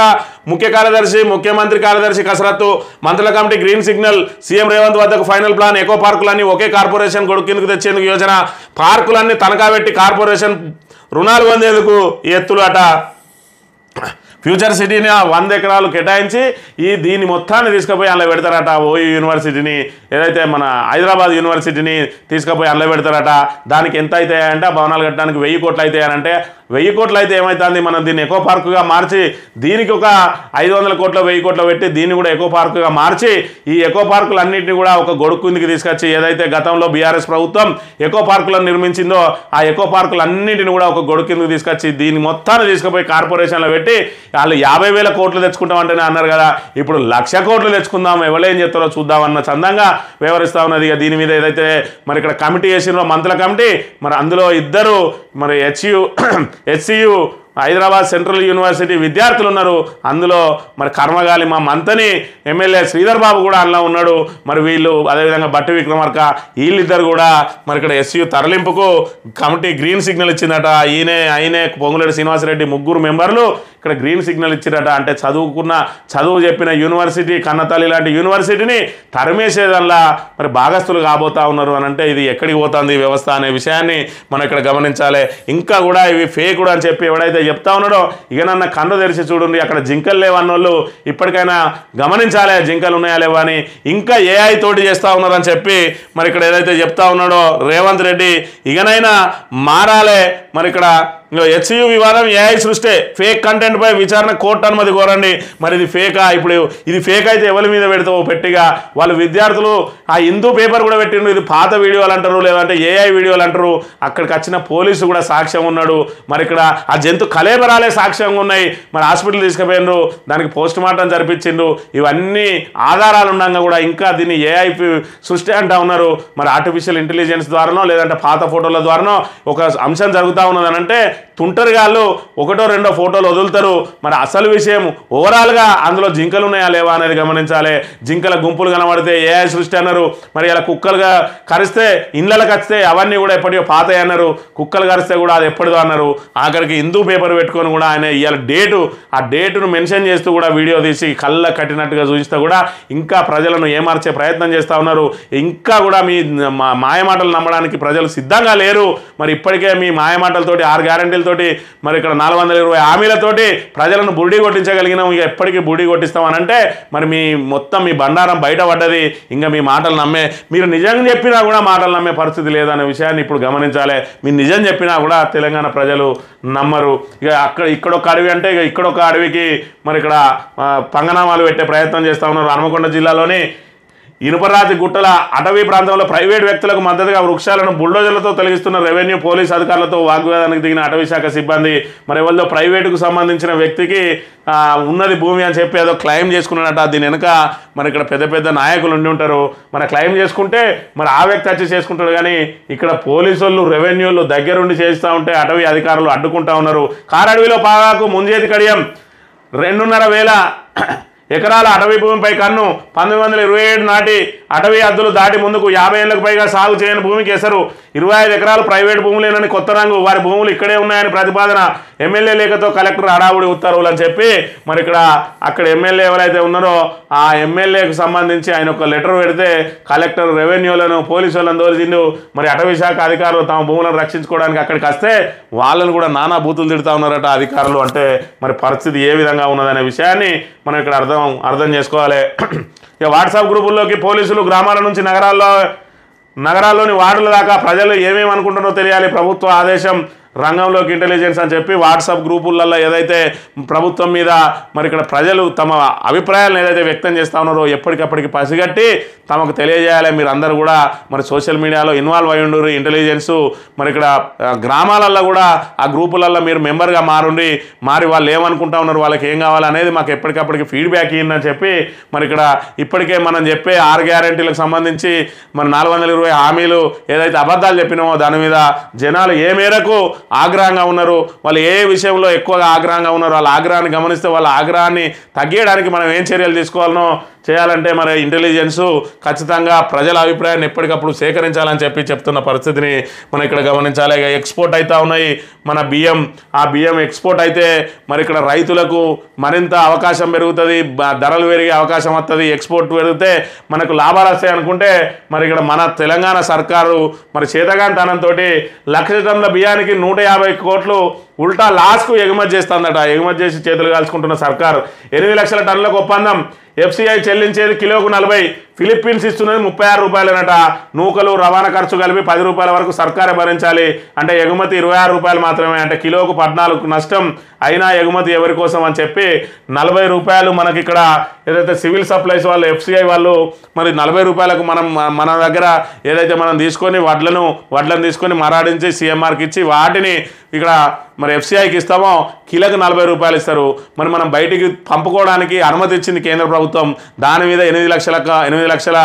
ముఖ్య కార్యదర్శి ముఖ్యమంత్రి కార్యదర్శి కసరత్తు. మంత్రుల committee green signal. CM Revanth వద్దకు ఫైనల్ ప్లాన్. ఎకో పార్కులన్నీ ఒకే కార్పొరేషన్ గొడుగు కిందకు తెచ్చేందుకు యోజన. పార్కులన్నీ తనఖా పెట్టి కార్పొరేషన్ రుణాలు పొందేందుకు ఎత్తులు అట. ఫ్యూచర్ సిటీని 100 ఎకరాలు కేటాయించి దీన్ని మొత్తాన్ని తీసుకుపోయి అందులో పెడతారట. ఓయూ యూనివర్సిటీని ఏదైతే మన హైదరాబాద్ యూనివర్సిటీని తీసుకుపోయి అందులో పెడతారట. దానికి ఎంత అవుతాయంటే భవనాలు కట్టడానికి 1000 కోట్లు అవుతాయనంటే 1000 కోట్లు అయితే ఏమవుతుంది, మనం దీన్ని ఎకో పార్కుగా మార్చి దీనికి ఒక 500 కోట్లు 1000 కోట్లు పెట్టి దీన్ని కూడా ఎకో పార్కుగా మార్చి ఈ ఎకో పార్కులన్నింటినీ కూడా ఒక గొడుగు కిందికి తీసుకొచ్చి ఏదైతే గతంలో బీఆర్ఎస్ ప్రభుత్వం ఎకో పార్కులను నిర్మించిందో ఆ ఎకో పార్కులన్నింటినీ కూడా ఒక గొడుగు కిందికి తీసుకొచ్చి దీన్ని మొత్తాన్ని తీసుకుపోయి కార్పొరేషన్లో పెట్టి వాళ్ళు 50,000 కోట్లు తెచ్చుకుంటామంటేనే అన్నారు కదా, ఇప్పుడు 1,00,000 కోట్లు తెచ్చుకుందాం, ఎవరేం చేస్తారో చూద్దామన్న చందంగా వ్యవహరిస్తూ ఉన్నది. ఇక దీని మీద ఏదైతే మరి ఇక్కడ కమిటీ వేసినో మంత్రుల కమిటీ, మరి అందులో ఇద్దరు మరి హెచ్సియు హైదరాబాద్ సెంట్రల్ యూనివర్సిటీ విద్యార్థులు ఉన్నారు. అందులో మరి కర్మగాలి మా మంతని ఎమ్మెల్యే శ్రీధర్ బాబు కూడా అందులో ఉన్నాడు. మరి వీళ్ళు అదేవిధంగా బట్టి విక్రమార్క వీళ్ళిద్దరు కూడా మరి ఇక్కడ ఎస్యు తరలింపుకు కమిటీ గ్రీన్ సిగ్నల్ ఇచ్చిందట. ఆయనే పొంగులేటి శ్రీనివాసరెడ్డి 3 మెంబర్లు ఇక్కడ గ్రీన్ సిగ్నల్ ఇచ్చిరట. అంటే చదువు చెప్పిన యూనివర్సిటీ కన్నతల్లి లాంటి యూనివర్సిటీని తరిమేసేదల్లా మరి భాగస్తులు కాబోతా ఉన్నారు అని అంటే ఇది ఎక్కడికి పోతుంది వ్యవస్థ అనే విషయాన్ని మనం ఇక్కడ గమనించాలి. ఇంకా కూడా ఇవి ఫేక్ కూడా అని చెప్పి ఎవడైతే చెప్తా ఉన్నాడో ఇక నన్న కన్ను తెరిచి చూడండి, అక్కడ జింకలు లేవన్నోళ్ళు ఇప్పటికైనా గమనించాలి జింకలు ఉన్నాయా లేవా అని. ఇంకా ఏఐ తోటి చేస్తూ ఉన్నారని చెప్పి మరి ఇక్కడ ఏదైతే చెప్తా ఉన్నాడో రేవంత్ రెడ్డి ఇకనైనా మారాలే. మరి ఇక్కడ హెచ్యు వివాదం ఏఐ సృష్టి, ఫేక్ కంటెంట్ పై విచారణ కోర్టు అనుమతి కోరండి. మరి ఇది ఫేకా? ఇప్పుడు ఇది ఫేక్ అయితే ఎవరి మీద పెడతావు పెట్టిగా? వాళ్ళు విద్యార్థులు ఆ హిందూ పేపర్ కూడా పెట్టిండ్రు, ఇది పాత వీడియోలు అంటారు లేదంటే ఏఐ వీడియోలు అంటారు. అక్కడికి వచ్చిన పోలీసు కూడా సాక్ష్యం ఉన్నాడు. మరి ఇక్కడ ఆ జంతు కలేబరాలే సాక్ష్యంగా ఉన్నాయి. మరి హాస్పిటల్ తీసుకుపోయినరు, దానికి పోస్ట్ మార్టం జరిపించిండ్రు. ఇవన్నీ ఆధారాలు ఉండగా కూడా ఇంకా దీన్ని ఏఐ సృష్టి అంటా ఉన్నారు. మరి ఆర్టిఫిషియల్ ఇంటెలిజెన్స్ ద్వారానో లేదంటే పాత ఫోటోల ద్వారానో ఒక అంశం జరుగుతూ ఉన్నదని అంటే తుంటరిగాళ్ళు ఒకటో రెండో ఫోటోలు వదులుతారు. మరి అసలు విషయం ఓవరాల్గా అందులో జింకలు ఉన్నాయా లేవా అనేది గమనించాలి. జింకల గుంపులు కనబడితే ఏఐ సృష్టి అన్నారు. మరి ఇలా కుక్కలుగా కరిస్తే ఇళ్ళకి వస్తే అవన్నీ కూడా ఎప్పటికో పాతవి అన్నారు. కుక్కలు కరిస్తే కూడా అది ఎప్పటిదో అన్నారు. ఆఖరికి హిందూ పేపర్ పెట్టుకొని కూడా ఆయన ఇవాళ ఆ డేటును మెన్షన్ చేస్తూ కూడా వీడియో తీసి కళ్ళ కట్టినట్టుగా చూపిస్తూ కూడా ఇంకా ప్రజలను ఏమార్చే ప్రయత్నం చేస్తూ ఉన్నారు. ఇంకా కూడా మీ మాయమాటలు నమ్మడానికి ప్రజలు సిద్ధంగా లేరు. మరి ఇప్పటికే మీ మాయమాటలతోటి 6 గ్యారంటీలతోటి మరి ఇక్కడ 420 హామీలతోటి ప్రజలను బుడి కొట్టించగలిగినాం. ఇక ఎప్పటికీ బుడి కొట్టిస్తామనంటే మరి మీ బండారం బయటపడ్డది. ఇంకా మీ మాటలు మీరు నిజంగా చెప్పినా కూడా మాటలు నమ్మే పరిస్థితి లేదనే విషయాన్ని ఇప్పుడు గమనించాలి. మీరు నిజం చెప్పినా కూడా తెలంగాణ ప్రజలు నమ్మరు. ఇక ఇక్కడొక అడవి అంటే ఇక్కడొక అడవికి మరి ఇక్కడ పంగనామాలు పెట్టే ప్రయత్నం చేస్తూ ఉన్నారు. హనుమకొండ జిల్లాలోని ఇనుపరాతి గుట్టల అటవీ ప్రాంతంలో ప్రైవేట్ వ్యక్తులకు మద్దతుగా వృక్షాలను బుల్డోజర్లతో తొలగిస్తున్న రెవెన్యూ పోలీస్ అధికారులతో వాగ్వాదానికి దిగిన అటవీ శాఖ సిబ్బంది. మరి ఎవరిదో ప్రైవేటుకు సంబంధించిన వ్యక్తికి ఉన్నది భూమి అని చెప్పి ఏదో క్లెయిమ్ చేసుకున్నాడట. దీని వెనుక మరి ఇక్కడ పెద్ద పెద్ద నాయకులు ఉండి ఉంటారు. మరి క్లెయిమ్ చేసుకుంటే మరి ఆ వ్యక్తి వచ్చి చేసుకుంటాడు. కానీ ఇక్కడ పోలీసు వాళ్ళు రెవెన్యూలు దగ్గరుండి చేస్తూ ఉంటే అటవీ అధికారులు అడ్డుకుంటా ఉన్నారు. కారడవిలో పాగాకు ముంజేతి కడియం 2,500 ఎకరాల అటవీ భూమిపై కన్ను. 1927 నాటి అటవీ హద్దులు దాటి ముందుకు 50 ఏళ్లకు పైగా సాగు చేయని భూమికి ఎసరు. 25 ఎకరాలు ప్రైవేట్ భూములేనని కొత్త రంగు. వారి భూములు ఇక్కడే ఉన్నాయని ప్రతిపాదన. ఎమ్మెల్యే లేఖతో కలెక్టర్ హడావుడి ఉత్తర్వులు అని చెప్పి మరి అక్కడ ఎమ్మెల్యే ఎవరైతే ఉన్నారో ఆ ఎమ్మెల్యేకు సంబంధించి ఆయన ఒక లెటర్ పెడితే కలెక్టర్ రెవెన్యూలను పోలీసు వాళ్ళని దోలిచిండు. మరి అటవీ శాఖ అధికారులు తమ భూములను రక్షించుకోవడానికి అక్కడికి వస్తే వాళ్ళను కూడా నానా బూతులు తిడుతూ ఉన్నారట అధికారులు. అంటే మరి పరిస్థితి ఏ విధంగా ఉన్నదనే విషయాన్ని మనం ఇక్కడ అర్థం చేసుకోవాలి. ఇక వాట్సాప్ గ్రూపుల్లోకి పోలీసులు గ్రామాల నుంచి నగరాల్లోని వార్డుల దాకా ప్రజలు ఏమేమి అనుకుంటున్నారో తెలియాలి. ప్రభుత్వ ఆదేశం రంగంలోకి ఇంటెలిజెన్స్ అని చెప్పి వాట్సాప్ గ్రూపులలో ఏదైతే ప్రభుత్వం మీద మరి ఇక్కడ ప్రజలు తమ అభిప్రాయాలను ఏదైతే వ్యక్తం చేస్తూ ఉన్నారో ఎప్పటికప్పటికి పసిగట్టి తమకు తెలియజేయాలి. మీరు అందరూ కూడా మరి సోషల్ మీడియాలో ఇన్వాల్వ్ అయ్యి ఉండరు. ఇంటెలిజెన్సు మరి ఇక్కడ గ్రామాలల్లో కూడా ఆ గ్రూపులలో మీరు మెంబర్గా మారి వాళ్ళు ఏమనుకుంటా ఉన్నారు, వాళ్ళకి ఏం కావాలనేది మాకు ఎప్పటికప్పటికి ఫీడ్బ్యాక్ ఇవ్వండి చెప్పి మరి ఇక్కడ ఇప్పటికే మనం చెప్పే 6 గ్యారంటీలకు సంబంధించి మరి 420 హామీలు ఏదైతే అబద్ధాలు చెప్పినామో దాని మీద జనాలు ఏ మేరకు ఆగ్రహంగా ఉన్నారు, వాళ్ళు ఏ విషయంలో ఎక్కువగా ఆగ్రహంగా ఉన్నారు, వాళ్ళ ఆగ్రహాన్ని గమనిస్తే వాళ్ళ ఆగ్రహాన్ని తగ్గించడానికి మనం ఏం చర్యలు తీసుకోవాలనో చేయాలంటే మరి ఇంటెలిజెన్సు ఖచ్చితంగా ప్రజల అభిప్రాయాన్ని ఎప్పటికప్పుడు సేకరించాలని చెప్పి చెప్తున్న పరిస్థితిని మనం ఇక్కడ గమనించాలి. ఇక ఎక్స్పోర్ట్ అవుతా ఉన్నాయి మన బియ్యం. ఆ బియ్యం ఎక్స్పోర్ట్ అయితే మరి ఇక్కడ రైతులకు మరింత అవకాశం పెరుగుతుంది, ధరలు పెరిగే అవకాశం వస్తుంది. ఎక్స్పోర్ట్ పెరిగితే మనకు లాభాలు వస్తాయి అనుకుంటే మరి ఇక్కడ మన తెలంగాణ సర్కారు మరి చేతగాంతనంతో 1,00,000 టన్నుల బియ్యానికి 150 కోట్లు ఉల్టా లాస్కు ఎగుమతి చేస్తుందట. ఎగుమతి చేసి చేతులు కాల్చుకుంటున్న సర్కారు 8 లక్షల టన్నులకు ఒప్పందం. ఎఫ్సిఐ చెల్లించేది కిలోకు 40, ఫిలిప్పీన్స్ ఇస్తున్నది 36 రూపాయలనట. నూకలు రవాణా ఖర్చు కలిపి 10 రూపాయల వరకు సర్కారే భరించాలి. అంటే ఎగుమతి 26 రూపాయలు మాత్రమే. అంటే కిలోకు 14 నష్టం. అయినా ఎగుమతి ఎవరి కోసం అని చెప్పి 40 రూపాయలు మనకి ఇక్కడ ఏదైతే సివిల్ సప్లైస్ వాళ్ళు ఎఫ్సిఐ వాళ్ళు మరి 40 రూపాయలకు మన దగ్గర ఏదైతే మనం తీసుకొని వడ్లను తీసుకొని మరాడించి సిఎంఆర్కి ఇచ్చి వాటిని ఇక్కడ మరి ఎఫ్సిఐకి ఇస్తామో కిలోకి 40 రూపాయలు ఇస్తారు. మరి మనం బయటికి పంపుకోవడానికి అనుమతి ఇచ్చింది కేంద్ర ప్రభుత్వం. దాని మీద 8 లక్షల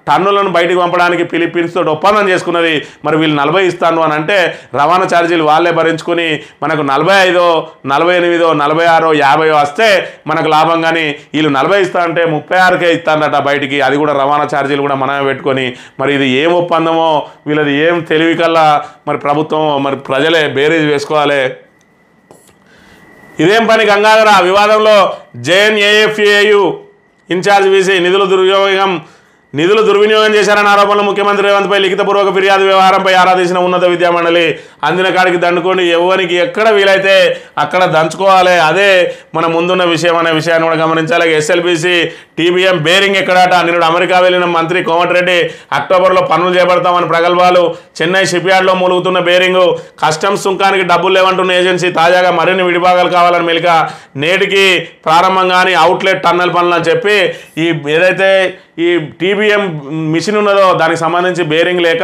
టన్నులను బయటికి పంపడానికి ఫిలిప్పీన్స్ తోటి ఒప్పందం చేసుకున్నది. మరి వీళ్ళు 40 ఇస్తాను అని అంటే రవాణా ఛార్జీలు వాళ్ళే భరించుకొని మనకు 45, 48, 46, 50 వస్తే మనకు లాభం. కానీ వీళ్ళు 40 ఇస్తా అంటే 36కే ఇస్తానట బయటికి. అది కూడా రవాణా ఛార్జీలు కూడా మనమే పెట్టుకొని మరి ఇది ఏం ఒప్పందమో వీళ్ళది ఏం తెలివి కల్లా మరి ప్రభుత్వం మరి ప్రజలే బేరీజ్ వేసుకోవాలి. ఇదేం పని గంగాధర వివాదంలో జేఎన్ఏఎఫ్ఏయు ఇన్ఛార్జ్ వీసీ నిధులు దుర్వినియోగం చేశారన్న ఆరోపణలు ముఖ్యమంత్రి రేవంత్పై లిఖితపూర్వక ఫిర్యాదు వ్యవహారంపై ఆరాధించిన ఉన్నత విద్యామండలి అందిన కాడికి దండుకోండి, ఎవరికి ఎక్కడ వీలైతే అక్కడ దంచుకోవాలి, అదే మన ముందున్న విషయం అనే విషయాన్ని కూడా గమనించాలి. ఎస్ఎల్బీసీ టీబీఎం బేరింగ్ ఎక్కడాట నిరుడు అమెరికా వెళ్లిన మంత్రి కోమటిరెడ్డి అక్టోబర్లో పనులు చేపడతామని ప్రగల్భాలు. చెన్నై షిప్యార్డ్లో మూలుగుతున్న బేరింగు కస్టమ్స్ సుంకానికి డబ్బులు లేవంటున్న ఏజెన్సీ తాజాగా మరిన్ని విడిభాగాలు కావాలని మెలిక. నేటికి ప్రారంభం కానీ అవుట్లెట్ టన్నెల్ పనులు అని చెప్పి ఈ ఏదైతే ఈ టీబీఎం మిషన్ ఉన్నదో దానికి సంబంధించి బేరింగ్ లేక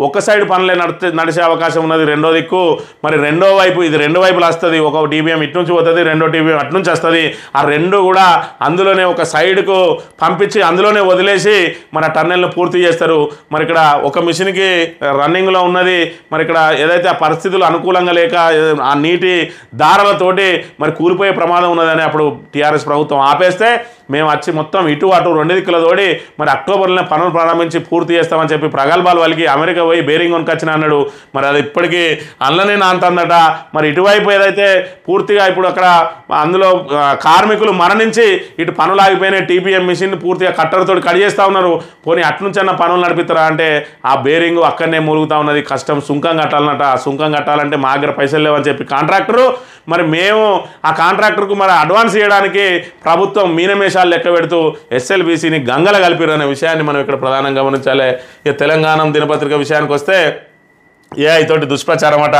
ఒక సైడ్ పనులే నడిచే అవకాశం ఉన్నది. రెండో దిక్కు మరి రెండో వైపు ఇది రెండు వైపులు వస్తుంది. ఒక టీబీఎం ఇటు నుంచి పోతుంది, రెండో టీబీఎం అటు నుంచి వస్తుంది. ఆ రెండు కూడా అందులోనే ఒక సైడ్కు పంపించి అందులోనే వదిలేసి మన టన్నెల్ను పూర్తి చేస్తారు. మరి ఇక్కడ ఒక మిషన్కి రన్నింగ్లో ఉన్నది. మరి ఇక్కడ ఏదైతే ఆ పరిస్థితులు అనుకూలంగా లేక ఆ నీటి దారాలతోటి మరి కూలిపోయే ప్రమాదం ఉన్నదని అప్పుడు టీఆర్ఎస్ ప్రభుత్వం ఆపేస్తే మేము వచ్చి మొత్తం ఇటు అటు రెండు దిక్కుల తోడి మరి అక్టోబర్లోనే పనులు ప్రారంభించి పూర్తి చేస్తామని చెప్పి ప్రగల్భాలు వాళ్ళకి అమెరికా పోయి బేరింగ్ కొనుకొచ్చిన అన్నాడు. మరి అది ఇప్పటికీ అల్లనే నాంతందట. మరి ఇటువైపు ఏదైతే పూర్తిగా ఇప్పుడు అక్కడ అందులో కార్మికులు మరణించి ఇటు పనులు ఆగిపోయినాయి. టీబీఎం మిషన్ పూర్తిగా కట్టర్తో కట్ చేస్తూ ఉన్నారు. పోనీ అట్నుంచి అన్న పనులు నడిపిస్తారా అంటే ఆ బేరింగ్ అక్కడనే మూలుగుతూ ఉన్నది. కష్టం సుంకం కట్టాలన్నట. ఆ సుంకం కట్టాలంటే మా దగ్గర పైసలు లేవని చెప్పి కాంట్రాక్టరు మరి మేము ఆ కాంట్రాక్టర్కు మరి అడ్వాన్స్ ఇవ్వడానికి ప్రభుత్వం మీనమేషాలు లెక్క పెడుతూ ఎస్ఎల్బీసీని గంగల కలిపిరు అనే విషయాన్ని మనం ఇక్కడ ప్రధానంగా గమనించాలి. ఇక తెలంగాణ దినపత్రిక విషయానికి వస్తే ఏఐ తోటి దుష్ప్రచారం అట.